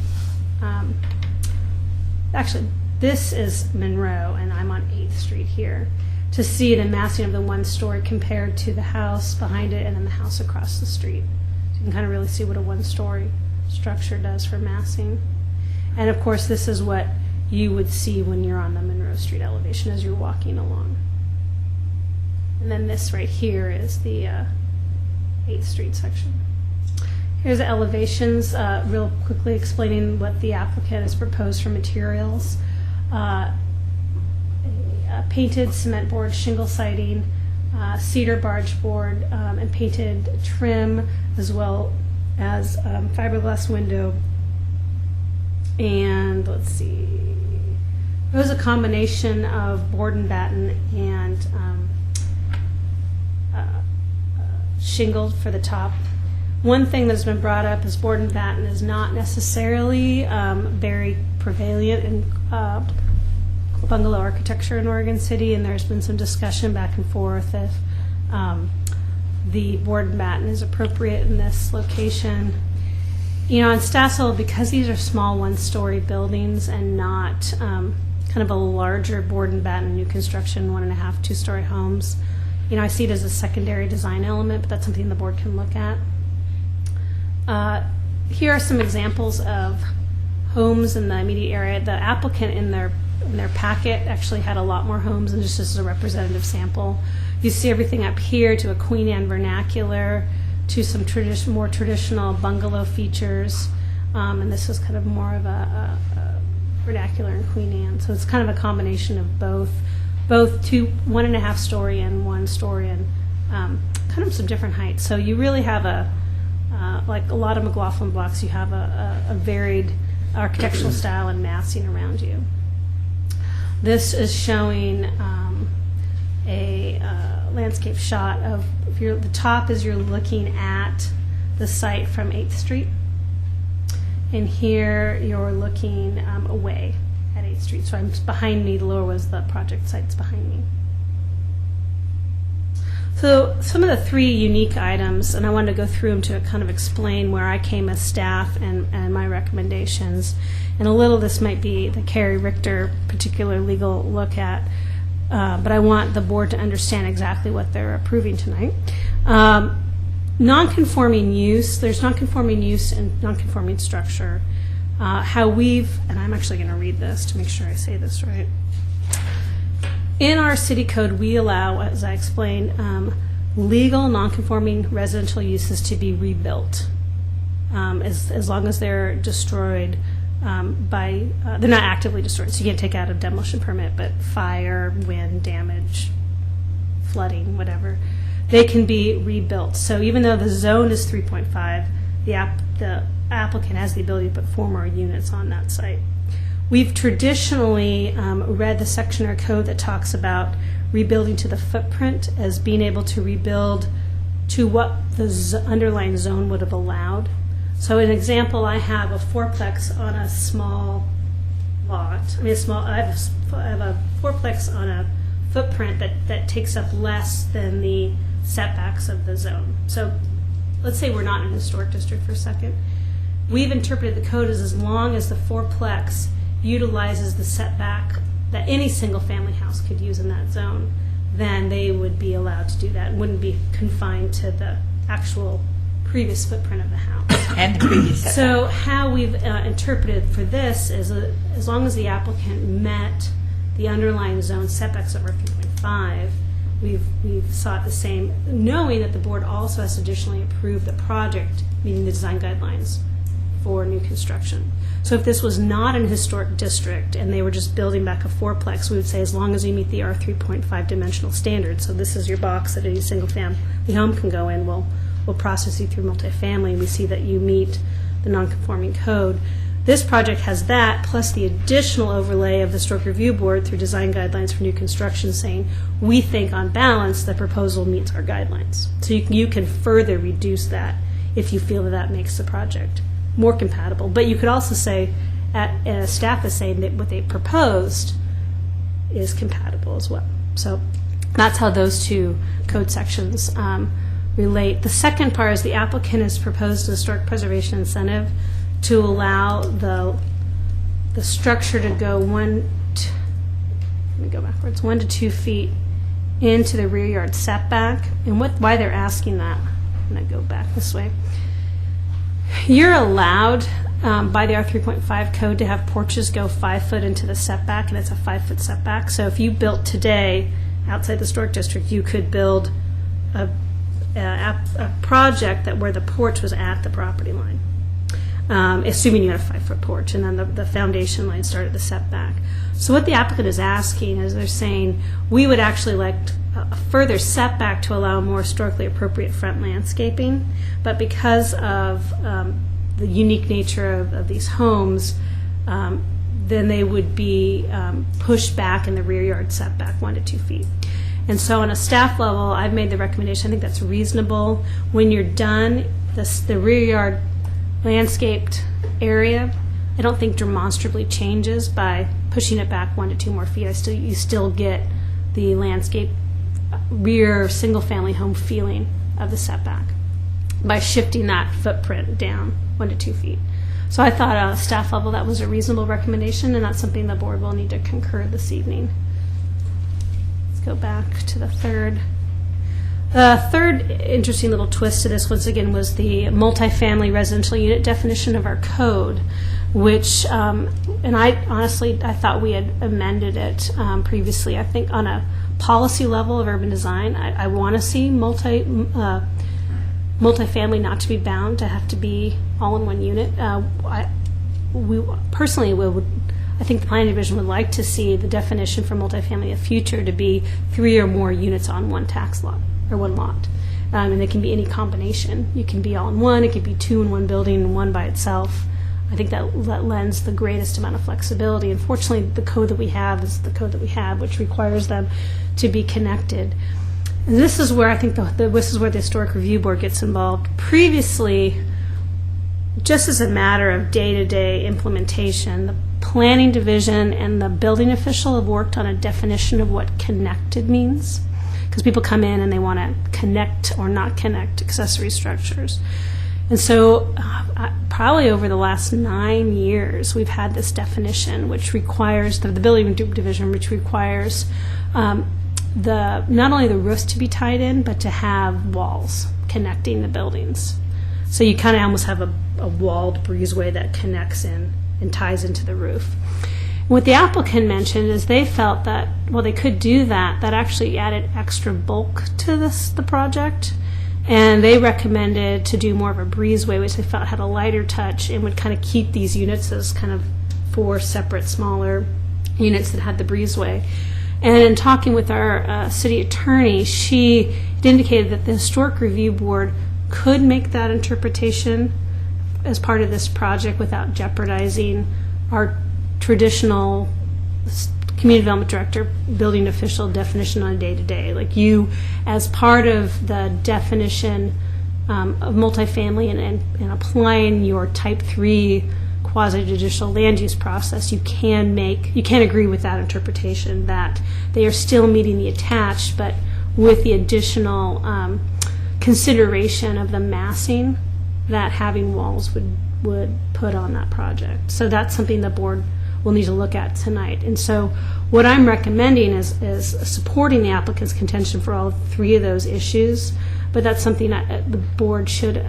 actually, this is Monroe, and I'm on 8th Street here, to see the massing of the one story compared to the house behind it and then the house across the street. So you can kind of really see what a one-story structure does for massing. And of course, this is what you would see when you're on the Monroe Street elevation as you're walking along. And then this right here is the 8th Street section. Here's the elevations, real quickly explaining what the applicant has proposed for materials. Painted cement board shingle siding, cedar barge board, and painted trim, as well as fiberglass window. And let's see, it was a combination of board and batten and shingled for the top. One thing that's been brought up is board and batten is not necessarily very prevalent in bungalow architecture in Oregon City, and there's been some discussion back and forth if the board and batten is appropriate in this location. You know, in Stassel, because these are small one-story buildings and not kind of a larger board and batten new construction, 1.5, 2-story homes, you know, I see it as a secondary design element, but that's something the board can look at. Here are some examples of homes in the immediate area. The applicant in their packet actually had a lot more homes than just as a representative sample. You see everything up here to a Queen Anne vernacular, to some more traditional bungalow features, and this is kind of more of a vernacular in Queen Anne. So it's kind of a combination of both 1.5 story and 1 story, and kind of some different heights. So you really have like a lot of McLaughlin blocks, you have a varied architectural style and massing around you. This is showing a landscape shot of, the top is you're looking at the site from 8th Street, and here you're looking away at 8th Street. So I'm behind me, the lower was the project sites behind me. So some of the 3 unique items, and I wanted to go through them to kind of explain where I came as staff and my recommendations. And a little this might be the Carrie Richter particular legal look at, but I want the board to understand exactly what they're approving tonight. Non-conforming use, there's non-conforming use and non-conforming structure. How we've, and I'm actually going to read this to make sure I say this right. In our city code, we allow, as I explained, legal non-conforming residential uses to be rebuilt as long as they're destroyed they're not actively destroyed, so you can't take out a demolition permit, but fire, wind damage, flooding, whatever, they can be rebuilt. So even though the zone is 3.5, the applicant has the ability to put 4 more units on that site. We've traditionally read the section or code that talks about rebuilding to the footprint as being able to rebuild to what the underlying zone would have allowed. So an example, I have a 4-plex on a small lot. I have a 4-plex on a footprint that takes up less than the setbacks of the zone. So let's say we're not in a historic district for a second. We've interpreted the code as long as the 4-plex utilizes the setback that any single family house could use in that zone, then they would be allowed to do that. It wouldn't be confined to the actual previous footprint of the house. And the previous setback. So how we've interpreted for this is as long as the applicant met the underlying zone setbacks over 3.5, we've sought the same, knowing that the board also has to additionally approve the project meeting the design guidelines for new construction. So if this was not an historic district and they were just building back a 4-plex, we would say as long as you meet the R3.5 dimensional standard, so this is your box that any single family home can go in, we'll process you through multifamily, and we see that you meet the non-conforming code. This project has that, plus the additional overlay of the Historic Review Board through design guidelines for new construction saying, we think on balance the proposal meets our guidelines. So you can further reduce that if you feel that that makes the project more compatible. But you could also say, staff is saying that what they proposed is compatible as well. So that's how those two code sections relate. The second part is the applicant has proposed a historic preservation incentive to allow the structure to go 1 to 2 feet into the rear yard setback. And why they're asking that, I'm going to go back this way. You're allowed by the R3.5 code to have porches go 5 foot into the setback, and it's a 5 foot setback. So if you built today outside the historic district, you could build a project that where the porch was at the property line. Assuming you had a 5 foot porch, and then the foundation line started the setback. So what the applicant is asking is they're saying, we would actually like a further setback to allow more historically appropriate front landscaping, but because of the unique nature of these homes, then they would be pushed back in the rear yard setback 1 to 2 feet. And so on a staff level, I've made the recommendation, I think that's reasonable. When you're done, the rear yard landscaped area, I don't think demonstrably changes by pushing it back 1 to 2 more feet. You still get the landscape rear single family home feeling of the setback by shifting that footprint down 1 to 2 feet. So I thought at a staff level that was a reasonable recommendation, and that's something the board will need to concur this evening. Let's go back to the third. The third interesting little twist to this, once again, was the multifamily residential unit definition of our code, which, and I thought we had amended it previously. I think on a policy level of urban design, I want to see multifamily not to be bound to have to be all in one unit. We personally I think the planning division would like to see the definition for multifamily in the future to be 3 or more units on one tax lot or one lot. And it can be any combination. You can be all in one, it could be 2 in one building and 1 by itself. I think that lends the greatest amount of flexibility. Unfortunately, the code that we have is the code that we have, which requires them to be connected. And this is where I think this is where the Historic Review Board gets involved. Previously, just as a matter of day-to-day implementation, the planning division and the building official have worked on a definition of what connected means, because people come in and they want to connect or not connect accessory structures. And so probably over the last 9 years, we've had this definition, which requires the building division, which requires not only the roofs to be tied in, but to have walls connecting the buildings. So you kind of almost have a walled breezeway that connects in and ties into the roof. What the applicant mentioned is they felt that, well, they could do that actually added extra bulk to the project. And they recommended to do more of a breezeway, which they felt had a lighter touch and would kind of keep these units as kind of 4 separate, smaller units that had the breezeway. And in talking with our city attorney, she indicated that the Historic Review Board could make that interpretation as part of this project without jeopardizing our traditional community development director, building official definition on a day-to-day. Like you, as part of the definition of multifamily and applying your type 3 quasi-judicial land use process, you can agree with that interpretation that they are still meeting the attached, but with the additional consideration of the massing that having walls would put on that project. So that's something the board will need to look at tonight. And so what I'm recommending is supporting the applicant's contention for all 3 of those issues, but that's something that the board should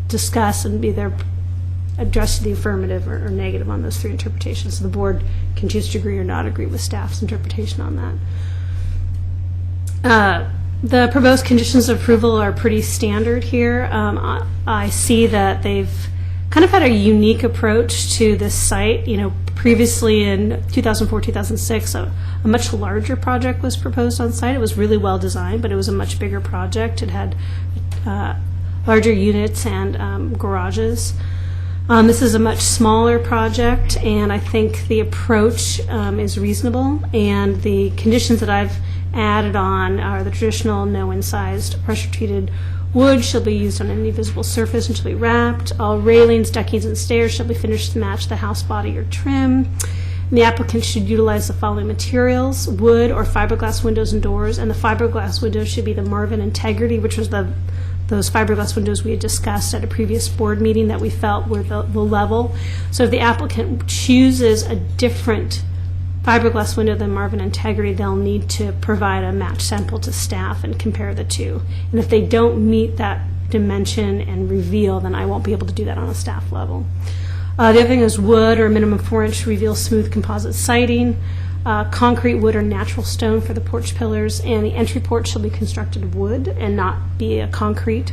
discuss and either address the affirmative or negative on those 3 interpretations. So the board can choose to agree or not agree with staff's interpretation on that. The proposed conditions of approval are pretty standard here. I see that they've kind of had a unique approach to this site. You know, previously in 2004, 2006, a much larger project was proposed on site. It was really well designed, but it was a much bigger project. It had larger units and garages. This is a much smaller project, and I think the approach is reasonable, and the conditions that I've added on are the traditional no incised pressure-treated wood shall be used on any visible surface and shall be wrapped. All railings, deckings, and stairs shall be finished to match the house body or trim. And the applicant should utilize the following materials: wood or fiberglass windows and doors, and the fiberglass windows should be the Marvin Integrity, which was those fiberglass windows we had discussed at a previous board meeting that we felt were the level. So if the applicant chooses a different fiberglass window than Marvin Integrity, they'll need to provide a match sample to staff and compare the two. And if they don't meet that dimension and reveal, then I won't be able to do that on a staff level. The other thing is wood or minimum 4-inch reveal smooth composite siding, concrete, wood, or natural stone for the porch pillars, and the entry porch shall be constructed of wood and not be a concrete.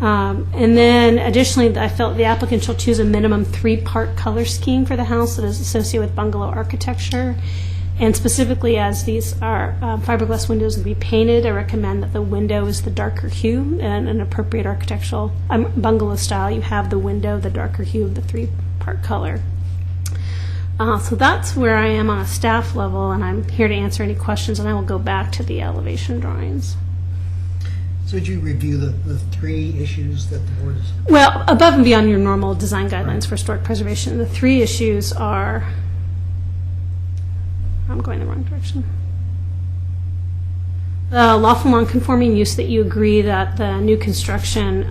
And then additionally, I felt the applicant shall choose a minimum 3-part color scheme for the house that is associated with bungalow architecture. And specifically, as these are fiberglass windows to be painted, I recommend that the window is the darker hue and an appropriate architectural bungalow style. You have the window, the darker hue of the 3-part color. So that's where I am on a staff level, and I'm here to answer any questions, and I will go back to the elevation drawings. So would you review the 3 issues that the board is? Well, above and beyond your normal design guidelines for historic preservation, the 3 issues are, I'm going the wrong direction. The lawful non-conforming use that you agree that the new construction,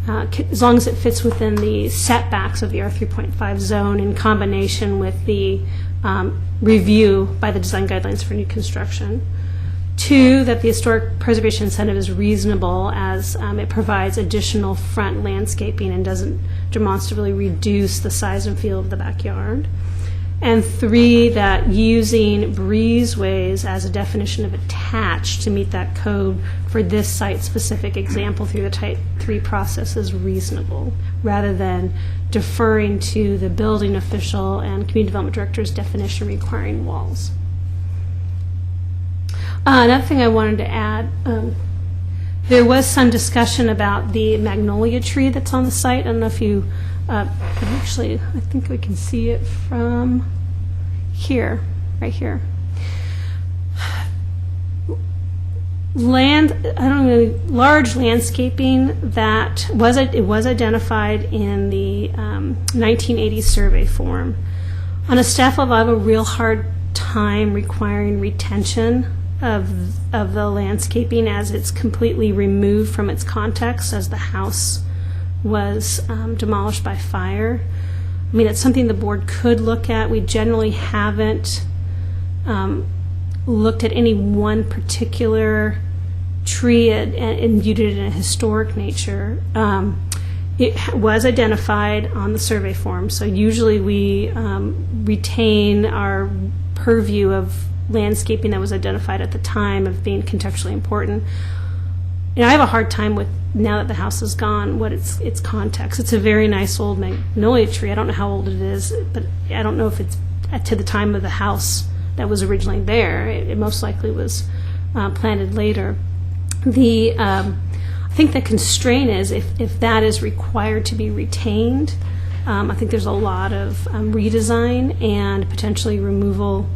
as long as it fits within the setbacks of the R3.5 zone in combination with the review by the design guidelines for new construction. 2, that the historic preservation incentive is reasonable as it provides additional front landscaping and doesn't demonstrably reduce the size and feel of the backyard. And 3, that using breezeways as a definition of attached to meet that code for this site-specific example through the Type 3 process is reasonable, rather than deferring to the building official and community development director's definition requiring walls. Another thing I wanted to add, there was some discussion about the magnolia tree that's on the site. I don't know if you, actually, I think we can see it from here, right here. Large landscaping that was identified in the 1980 survey form. On a staff level, I have a real hard time requiring retention of the landscaping as it's completely removed from its context as the house was demolished by fire. I mean, it's something the board could look at. We generally haven't looked at any one particular tree and viewed it in a historic nature. It was identified on the survey form, so usually we retain our purview of landscaping that was identified at the time of being contextually important. You know, I have a hard time with, now that the house is gone, what its context. It's a very nice old magnolia tree. I don't know how old it is, but I don't know if it's to the time of the house that was originally there. It most likely was planted later. I think the constraint is if that is required to be retained, I think there's a lot of redesign and potentially removal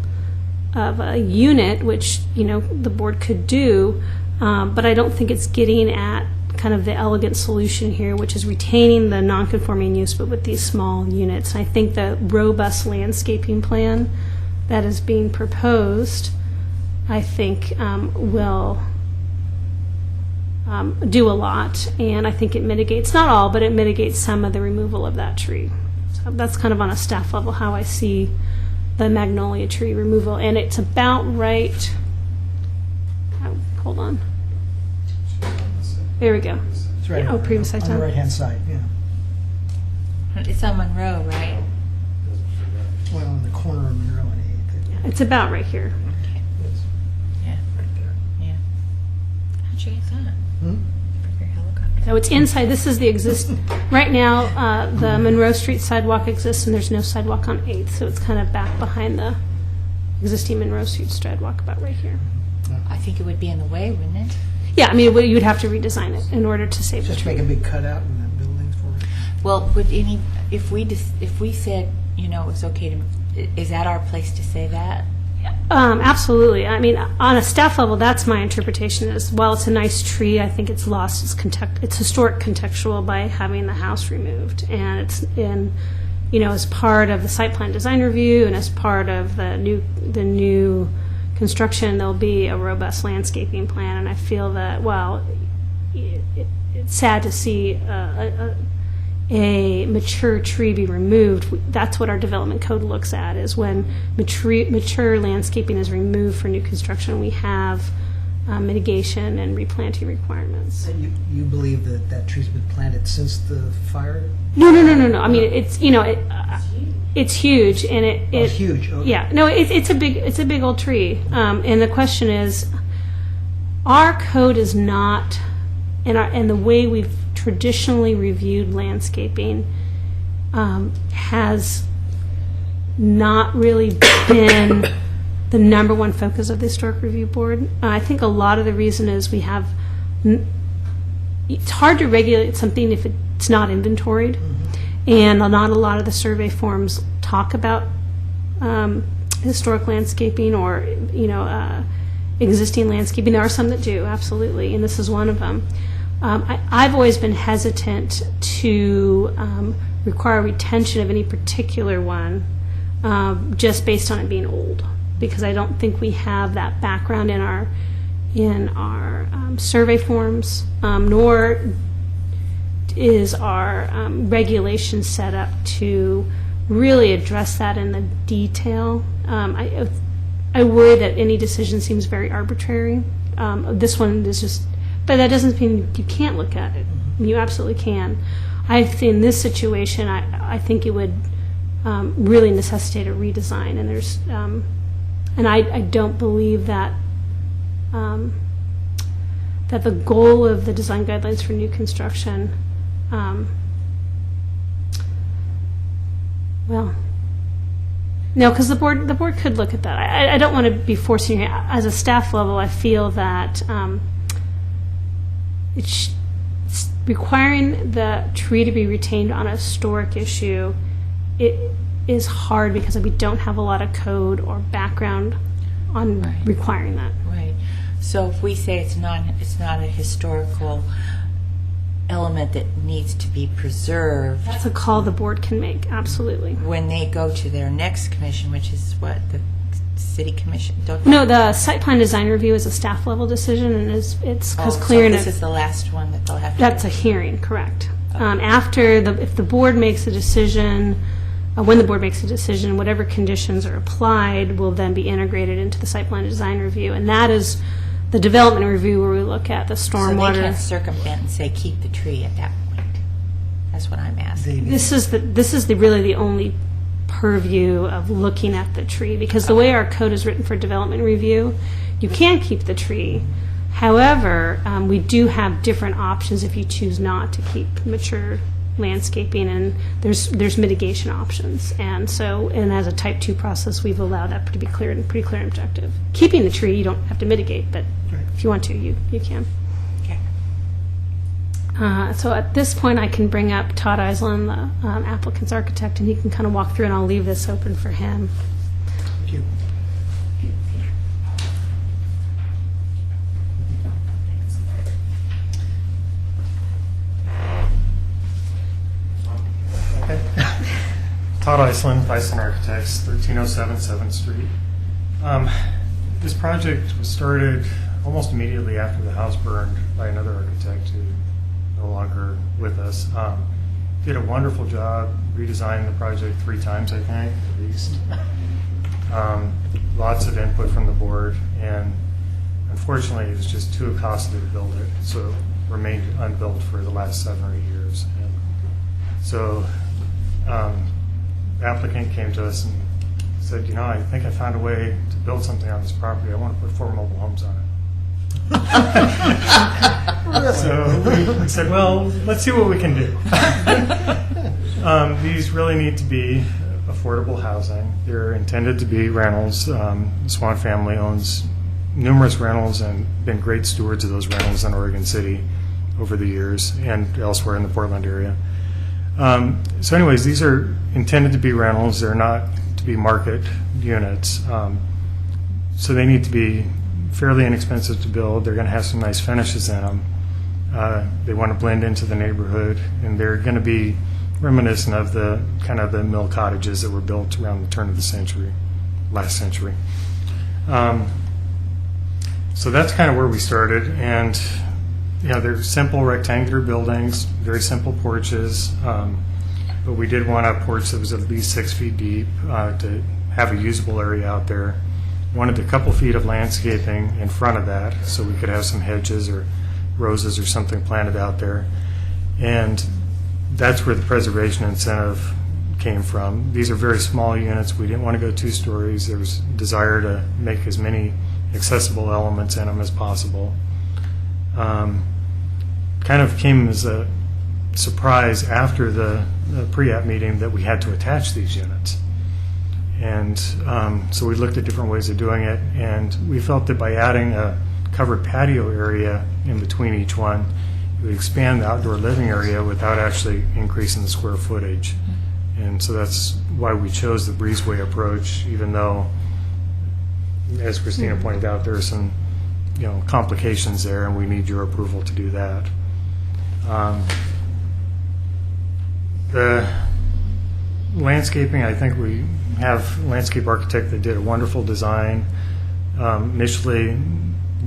of a unit, which, you know, the board could do, but I don't think it's getting at kind of the elegant solution here, which is retaining the non-conforming use but with these small units. And I think the robust landscaping plan that is being proposed, I think, will do a lot, and I think it mitigates, not all, but it mitigates some of the removal of that tree. So that's kind of on a staff level how I see the magnolia tree removal, and it's about right. Oh, hold on. There we go. It's right Oh, previous on site the time. right-hand side, yeah. It's on Monroe, right? Well, in the corner of Monroe and 8th. It's about right here. Okay. Yeah. Right there. Yeah. How'd you get that? Hmm? Your helicopter. So it's inside. This is the right now, the Monroe Street sidewalk exists, and there's no sidewalk on 8th, so it's kind of back behind the existing Monroe Street sidewalk, about right here. I think it would be in the way, wouldn't it? Yeah, I mean, you would have to redesign it in order to save the Just tree. make a big cutout in that building for it. Well, if we said, it's okay to, is that our place to say that? Absolutely. I mean, on a staff level, that's my interpretation. Is while it's a nice tree, I think it's lost its historic contextual by having the house removed, and it's in, as part of the site plan design review and as part of the new construction, there'll be a robust landscaping plan, and I feel that it's sad to see a mature tree be removed. That's what our development code looks at, is when mature landscaping is removed for new construction, we have mitigation and replanting requirements. And you believe that that tree's been planted since the fire? No. I mean, it's it's huge, and It's huge. Okay. Yeah, no, it's a big old tree, and the question is, our code is not, and the way we've traditionally reviewed landscaping has not really been the number one focus of the Historic Review Board. I think a lot of the reason is we have, it's hard to regulate something if it's not inventoried, and not a lot of the survey forms talk about historic landscaping or, existing landscaping. There are some that do, absolutely, and this is one of them. I've always been hesitant to require retention of any particular one just based on it being old, because I don't think we have that background in our survey forms, nor is our regulation set up to really address that in the detail. I worry that any decision seems very arbitrary. This one is just. But that doesn't mean you can't look at it. You absolutely can. I think in this situation, I think it would really necessitate a redesign. And there's, and I don't believe that that the goal of the design guidelines for new construction, no, because the board could look at that. I don't want to be forcing it. As a staff level, I feel that. It's requiring the tree to be retained on a historic issue. It is hard because we don't have a lot of code or background on requiring that. Right. So if we say it's not a historical element that needs to be preserved, That's a call the board can make, absolutely. when they go to their next commission, which is what, the city commission? No, the site plan design review is a staff level decision, and it's because clear. So this is the last one that they'll have to That's do. a hearing, correct. If the board makes a decision, when the board makes a decision, whatever conditions are applied will then be integrated into the site plan design review, and that is the development review where we look at the So stormwater. they can't circumvent and say keep the tree at that point. That's what I'm asking. This is really the only purview of looking at the tree, because the way our code is written for development review, you can keep the tree. However, we do have different options if you choose not to keep mature landscaping, and there's mitigation options. And as a type 2 process, we've allowed that to be pretty clear and objective. Keeping the tree, you don't have to mitigate, but if you want to, you can. Okay. So at this point, I can bring up Todd Island, the applicant's architect, and he can kind of walk through, and I'll leave this open for him. Thank you. Okay. Todd Iceland, Iceland Architects, 1307 7th Street. This project was started almost immediately after the house burned by another architect who no longer with us. Did a wonderful job redesigning the project 3 times, I think, at least. Lots of input from the board, and unfortunately, it was just too costly to build it, so it remained unbuilt for the last 7 or 8 years. And so the applicant came to us and said, I think I found a way to build something on this property. I want to put 4 mobile homes on it. So we said, well, let's see what we can do. These really need to be affordable housing. They're intended to be rentals. The Swan family owns numerous rentals and been great stewards of those rentals in Oregon City over the years and elsewhere in the Portland area. So anyways, these are intended to be rentals. They're not to be market units. So they need to be fairly inexpensive to build. They're going to have some nice finishes in them. They want to blend into the neighborhood, and they're going to be reminiscent of the kind of the mill cottages that were built around the turn of the century, last century. So that's kind of where we started, and they're simple rectangular buildings, very simple porches, but we did want a porch that was at least 6 feet deep to have a usable area out there. Wanted a couple feet of landscaping in front of that so we could have some hedges or roses or something planted out there. And that's where the preservation incentive came from. These are very small units. We didn't want to go 2 stories. There was a desire to make as many accessible elements in them as possible. Kind of came as a surprise after the pre-app meeting that we had to attach these units. And so we looked at different ways of doing it, and we felt that by adding a covered patio area in between each one, it would expand the outdoor living area without actually increasing the square footage. And so that's why we chose the breezeway approach, even though, as Christina pointed out, there are some complications there, and we need your approval to do that. The landscaping, I think we have a landscape architect that did a wonderful design. Initially,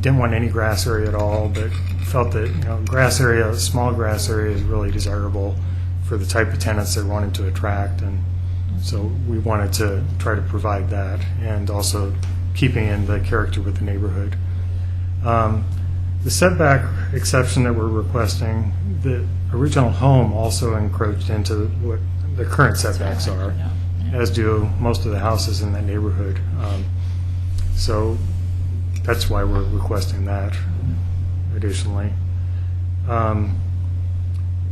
didn't want any grass area at all, but felt that grass area, small grass area, is really desirable for the type of tenants they're wanting to attract, and so we wanted to try to provide that, and also keeping in the character with the neighborhood. The setback exception that we're requesting, the original home also encroached into what the current setbacks are, as do most of the houses in that neighborhood. So that's why we're requesting that additionally.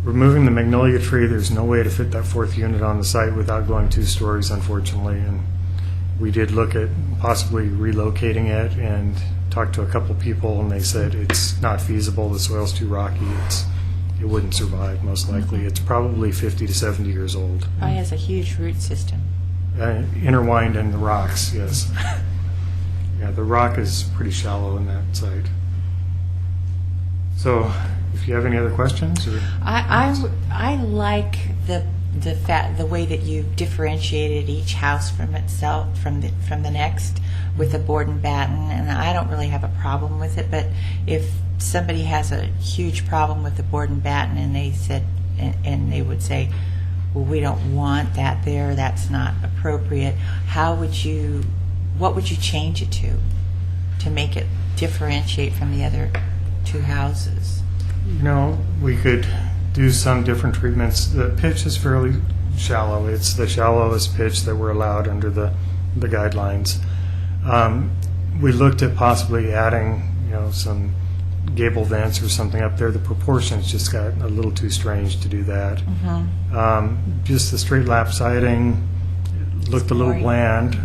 Removing the magnolia tree, there's no way to fit that 4th unit on the site without going 2 stories, unfortunately. And we did look at possibly relocating it and talked to a couple people, and they said it's not feasible. The soil's too rocky. It wouldn't survive, most likely. It's probably 50 to 70 years old. Probably has a huge root system. Intertwined in the rocks, yes. Yeah, the rock is pretty shallow in that site. So, if you have any other questions, or I like the way that you differentiated each house from itself from the next with the board and batten, and I don't really have a problem with it. But if somebody has a huge problem with the board and batten, and they said, and they would say, well, we don't want that there, that's not appropriate, what would you change it to make it differentiate from the other 2 houses? We could do some different treatments. The pitch is fairly shallow. It's the shallowest pitch that we're allowed under the guidelines. We looked at possibly adding, some gable vents or something up there. The proportions just got a little too strange to do that. Just the straight lap siding looked a little bland.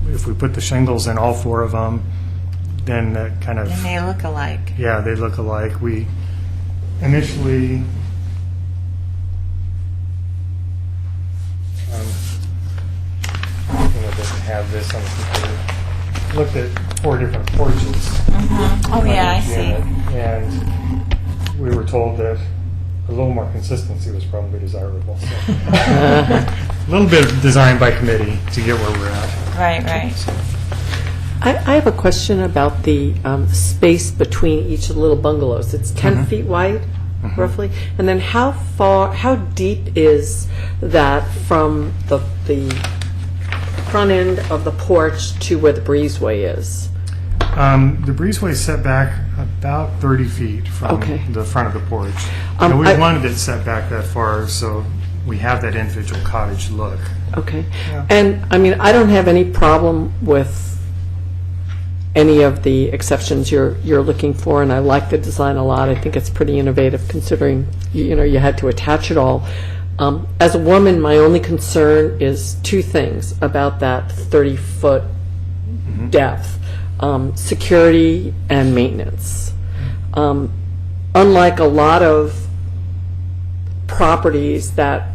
If we put the shingles in all 4 of them, then that kind of... And they look alike. Yeah, they look alike. We initially... it doesn't have this on the computer. Looked at 4 different porches. Oh, yeah, I see. And we were told that a little more consistency was probably desirable. So. A little bit of design by committee to get where we're at. Right. I have a question about the space between each of the little bungalows. It's 10 feet wide, roughly. And then how deep is that from the front end of the porch to where the breezeway is? The breezeway is set back about 30 feet from the front of the porch. And we wanted it set back that far so we have that individual cottage look. Okay. Yeah. And, I don't have any problem with any of the exceptions you're looking for, and I like the design a lot. I think it's pretty innovative considering, you had to attach it all. As a woman, my only concern is 2 things about that 30-foot depth. Security and maintenance. Unlike a lot of properties that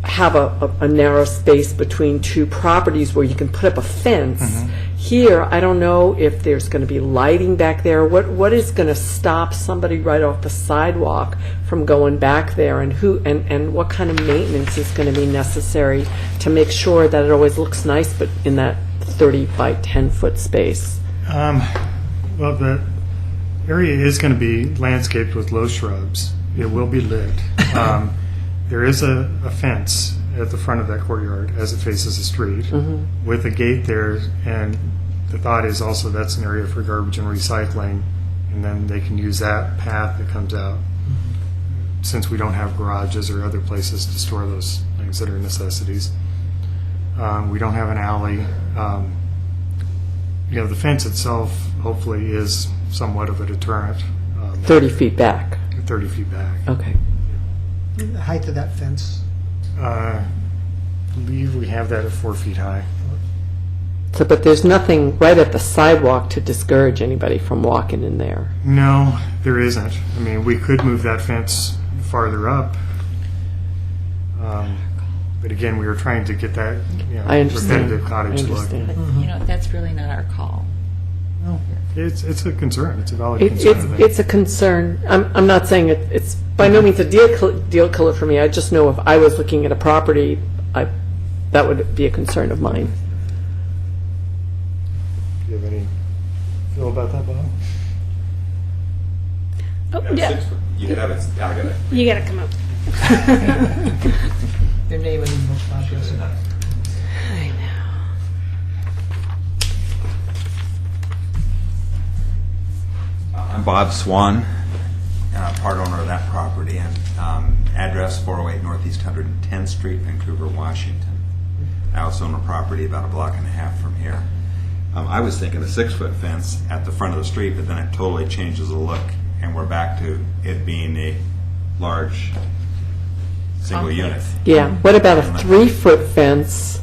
have a narrow space between two properties where you can put up a fence. Here, I don't know if there's going to be lighting back there. What is going to stop somebody right off the sidewalk from going back there, and and what kind of maintenance is going to be necessary to make sure that it always looks nice, but in that 30 by 10 foot space? Well, the area is going to be landscaped with low shrubs. It will be lit. There is a fence at the front of that courtyard as it faces the street with a gate there, and the thought is also that's an area for garbage and recycling, and then they can use that path that comes out since we don't have garages or other places to store those things that are necessities. We don't have an alley. The fence itself hopefully is somewhat of a deterrent. 30 feet back. 30 feet back. Okay. The height of that fence. I believe we have that at 4 feet high. So, but there's nothing right at the sidewalk to discourage anybody from walking in there. No, there isn't. I mean, we could move that fence farther up. But again, we were trying to get that I understand. repetitive cottage I look. understand. But, that's really not our call. It's a concern. It's a valid It's concern. I think. it's a concern. I'm not saying it's by no means a deal killer for me. I just know if I was looking at a property, that would be a concern of mine. Do you have any feel about that, Bob? Oh, yeah. You can have it. I got it. You got to come up. Your name and most address. I know. I'm Bob Swan, part owner of that property, and address 408 Northeast 110th Street, Vancouver, Washington. I also own a property about a block and a half from here. I was thinking a 6-foot fence at the front of the street, but then it totally changes the look, and we're back to it being a large single unit. Yeah. What about a 3-foot fence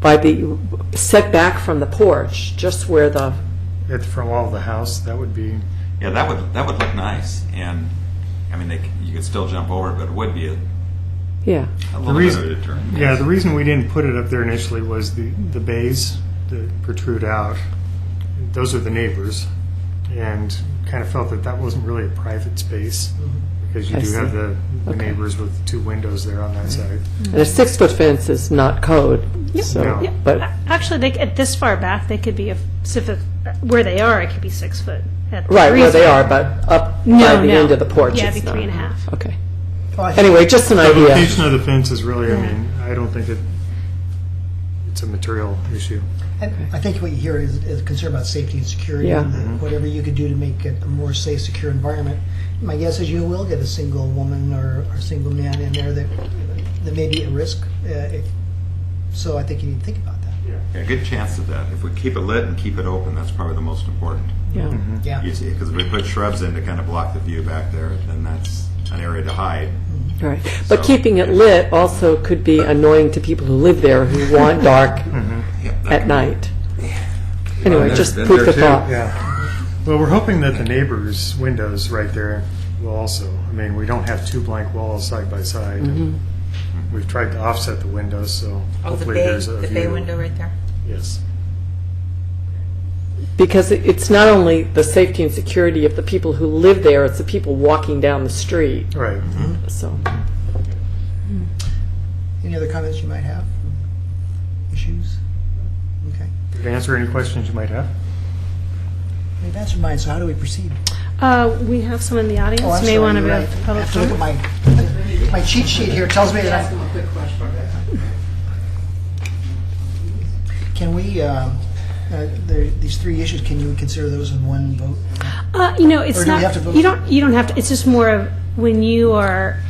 by the setback from the porch, just where the At the front wall of the house, that would be. Yeah, that would look nice, and I mean, you could still jump over it, but it would be a little bit of a deterrent. Yeah, the reason we didn't put it up there initially was the bays that protrude out. Those are the neighbors, and kind of felt that wasn't really a private space because you I do see. have the Okay. neighbors with 2 windows there on that side. and a 6-foot fence is not code. So, No. Yeah, but actually, they, at this far back, they could be a specific, where they are, it could be 6 foot. At right where they reason. are, but up No, by the no. end of the porch. Yeah, it's it'd be not. 3.5. Okay. Well, I think- Anyway, just an The idea. location of the fence is really, I don't think it's a material issue. And I think what you hear is a concern about safety and security, Yeah. and that whatever you could do to make it a more safe, secure environment. My guess is you will get a single woman or single man in there that may be at risk. So I think you need to think about that. Yeah, good chance of that. If we keep it lit and keep it open, that's probably the most important. Yeah. Yeah. You see, because if we put shrubs in to kind of block the view back there, then that's an area to hide. Right. But So- keeping it lit also could be annoying to people who live there who want dark at night. Anyway, Well, just then food there for too. thought. Yeah. Well, we're hoping that the neighbors' windows right there will also. I mean, we don't have 2 blank walls side by side. We've tried to offset the windows, so Oh, the hopefully bay, there's a the view. bay window right there. Yes. Because it's not only the safety and security of the people who live there, it's the people walking down the street. Right. So, Any other comments you might have? Issues? Okay. To answer any questions you might have. We've answered mine, so how do we proceed? We have some in the audience. Oh, I'm May sorry, want to you're be right. a I public have to look comment. at my cheat sheet here. Tells me that Can we, these 3 issues, can you consider those in one vote? It's Or do we not. have to vote? You don't have to. It's just more of when you are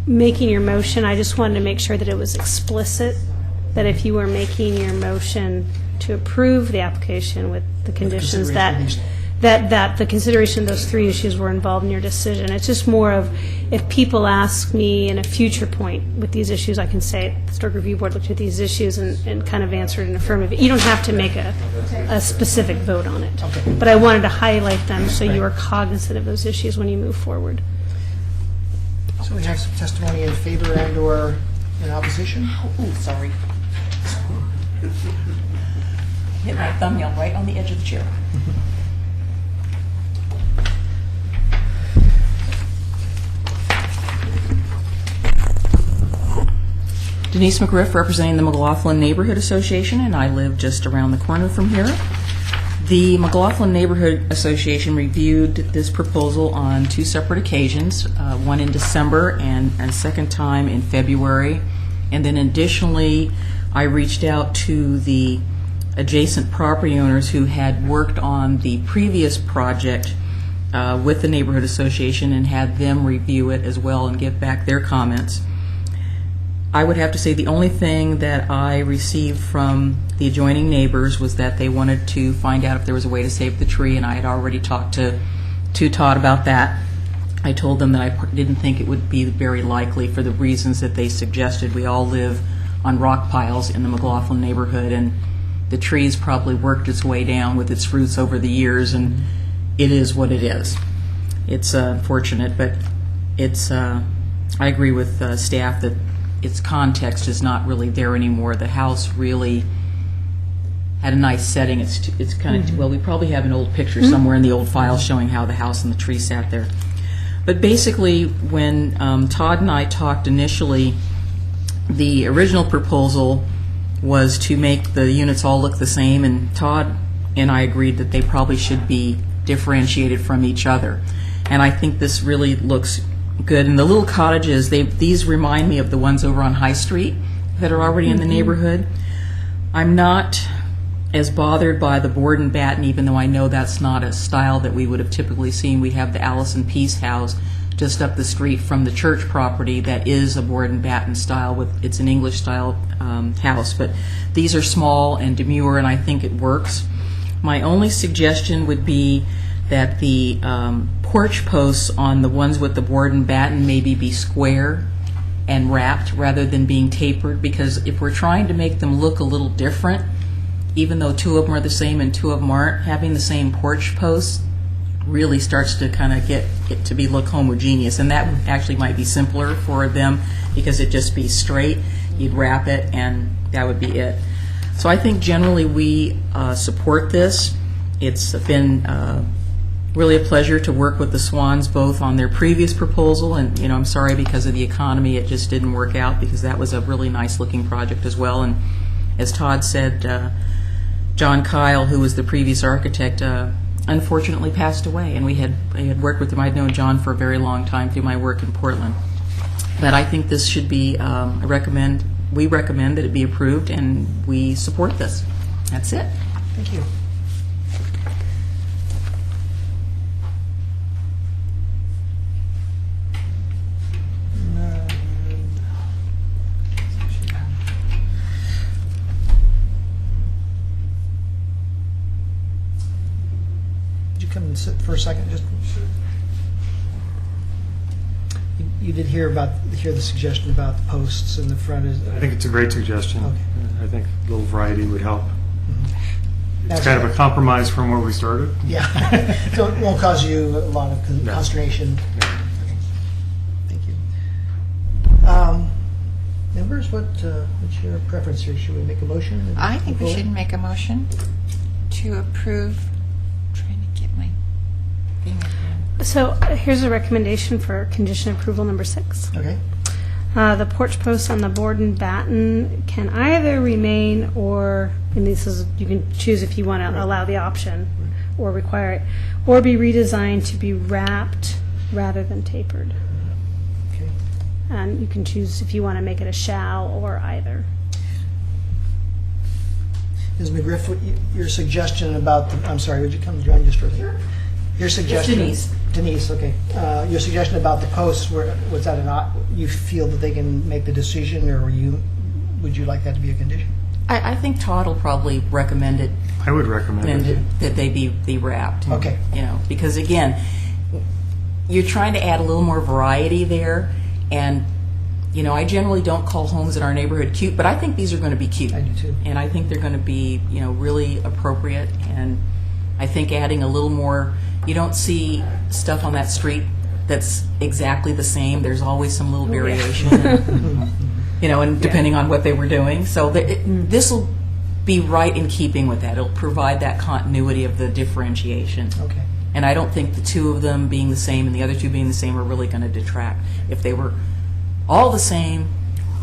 making your motion. I just wanted to make sure that it was explicit. That if you were making your motion to approve the application with the conditions that consideration of that the consideration of those 3 issues were involved in your decision. It's just more of if people ask me in a future point with these issues, I can say the Historic Review Board looked at these issues and kind of answered an affirmative. You don't have to make a specific vote on it. But I wanted to highlight them so you are cognizant of those issues when you move forward. So we have some testimony in favor and/or in opposition. Oh, sorry. Hit my thumbnail right on the edge of the chair. Denise McGriff, representing the McLaughlin Neighborhood Association, and I live just around the corner from here. The McLaughlin Neighborhood Association reviewed this proposal on 2 separate occasions, one in December and a second time in February. And then additionally, I reached out to the adjacent property owners who had worked on the previous project with the Neighborhood Association and had them review it as well and give back their comments. I would have to say the only thing that I received from the adjoining neighbors was that they wanted to find out if there was a way to save the tree, and I had already talked to Todd about that. I told them that I didn't think it would be very likely for the reasons that they suggested. We all live on rock piles in the McLaughlin neighborhood, and the tree's probably worked its way down with its roots over the years, and it is what it is. It's unfortunate, but it's. I agree with staff that its context is not really there anymore. The house really had a nice setting. It's kind of, well, we probably have an old picture somewhere in the old files showing how the house and the tree sat there. But basically, when Todd and I talked initially, the original proposal was to make the units all look the same, and Todd and I agreed that they probably should be differentiated from each other. And I think this really looks good. And the little cottages, these remind me of the ones over on High Street that are already in the neighborhood. I'm not as bothered by the board and batten, even though I know that's not a style that we would have typically seen. We have the Allison Peace House just up the street from the church property that is a board and batten style. It's an English style house, but these are small and demure, and I think it works. My only suggestion would be that the porch posts on the ones with the board and batten maybe be square and wrapped rather than being tapered, because if we're trying to make them look a little different, even though 2 of them are the same and 2 of them aren't, having the same porch posts really starts to kind of get it to look homogeneous, and that actually might be simpler for them because it'd just be straight. You'd wrap it and that would be it. So I think generally we support this. It's been really a pleasure to work with the Swans both on their previous proposal, and I'm sorry because of the economy it just didn't work out, because that was a really nice looking project as well. And as Todd said, John Kyle, who was the previous architect, unfortunately passed away, and I had worked with him. I'd known John for a very long time through my work in Portland. But I think this should be, we recommend that it be approved, and we support this. That's it. Thank you. Come and sit for a second. Just you did hear the suggestion about the posts in the front. I think it's a great suggestion. Okay. I think a little variety would help. That's It's kind of a compromise from where we started. Yeah, so it won't cause you a lot of consternation. No. Okay. Thank you. Members, what's your preference here? Should we make a motion? I think we Go should ahead. make a motion to approve. Trying to get my thing again. So here's a recommendation for condition approval number 6. Okay. The porch posts on the board and batten can either remain or, and this is, you can choose if you want to allow the option or require it, or be redesigned to be wrapped rather than tapered. Okay. And you can choose if you want to make it a shall or either. Ms. McGriff, your suggestion about I'm sorry, would you come join just for a second? Your suggestion. Denise. Denise, okay. Your suggestion about the posts, was that you feel that they can make the decision, or would you like that to be a condition? I think Todd will probably recommend it, I would recommend it. that they be wrapped. Okay. Because again, you're trying to add a little more variety there, and I generally don't call homes in our neighborhood cute, but I think these are going to be cute. I do too. And I think they're going to be, really appropriate. And I think adding a little more, you don't see stuff on that street that's exactly the same. There's always some little variation, you know, and depending on what they were doing. So this will be right in keeping with that. It'll provide that continuity of the differentiation. Okay. And I don't think the two of them being the same and the other two being the same are really going to detract. If they were all the same,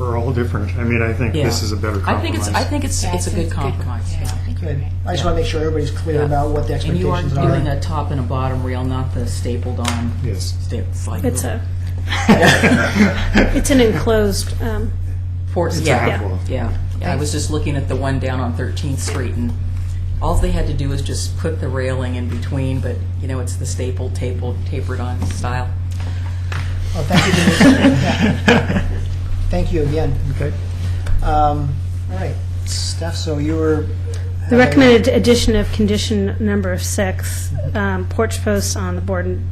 We're all different. I mean, I think yeah. this is a better compromise. I think it's a good compromise. Yeah. Good. I just want to make sure everybody's clear about what the And you are expectations are. doing a top and a bottom rail, not the stapled on. Yes. It's like It's it's an enclosed. It's a yeah, half wall. yeah. I was just looking at the one down on 13th Street, and all they had to do was just put the railing in between, but you know, it's the stapled, tapered on style. Oh, thank you, Denise. Yeah. Thank you again. Okay. All right, Steph, so you were... The recommended addition of condition number 6, porch posts on the board and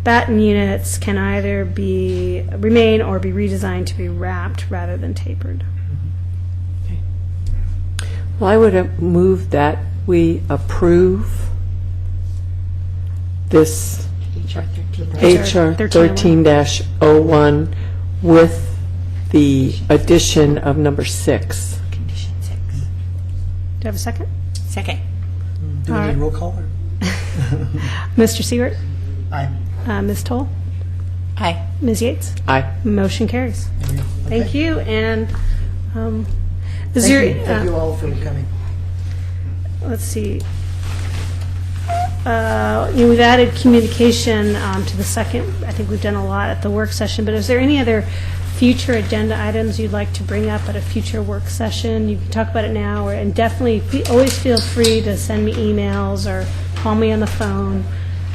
batten units can either remain or be redesigned to be wrapped rather than tapered. Well, I would move that we approve this HR 13-01 with the addition of number 6. Condition 6. Do you have a second? Second. Do we need a roll call? Or? Mr. Siewert? Aye. Ms. Toll? Aye. Ms. Yates? Aye. Motion carries. Thank Okay. you. And is Thank there, you all for coming. let's see. We've added communication to the second. I think we've done a lot at the work session, but is there any other future agenda items you'd like to bring up at a future work session? You can talk about it now, and definitely always feel free to send me emails or call me on the phone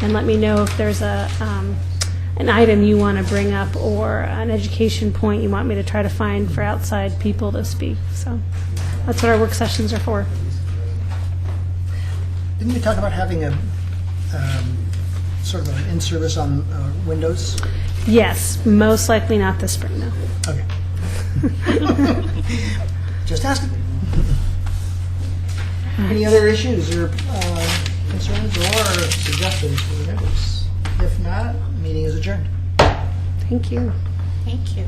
and let me know if there's an item you want to bring up or an education point you want me to try to find for outside people to speak. So that's what our work sessions are for. Didn't we talk about having a sort of an in-service on Windows? Yes, most likely not this spring, though. Okay. Just asking. Any other issues or concerns or suggestions for the members? If not, meeting is adjourned. Thank you. Thank you.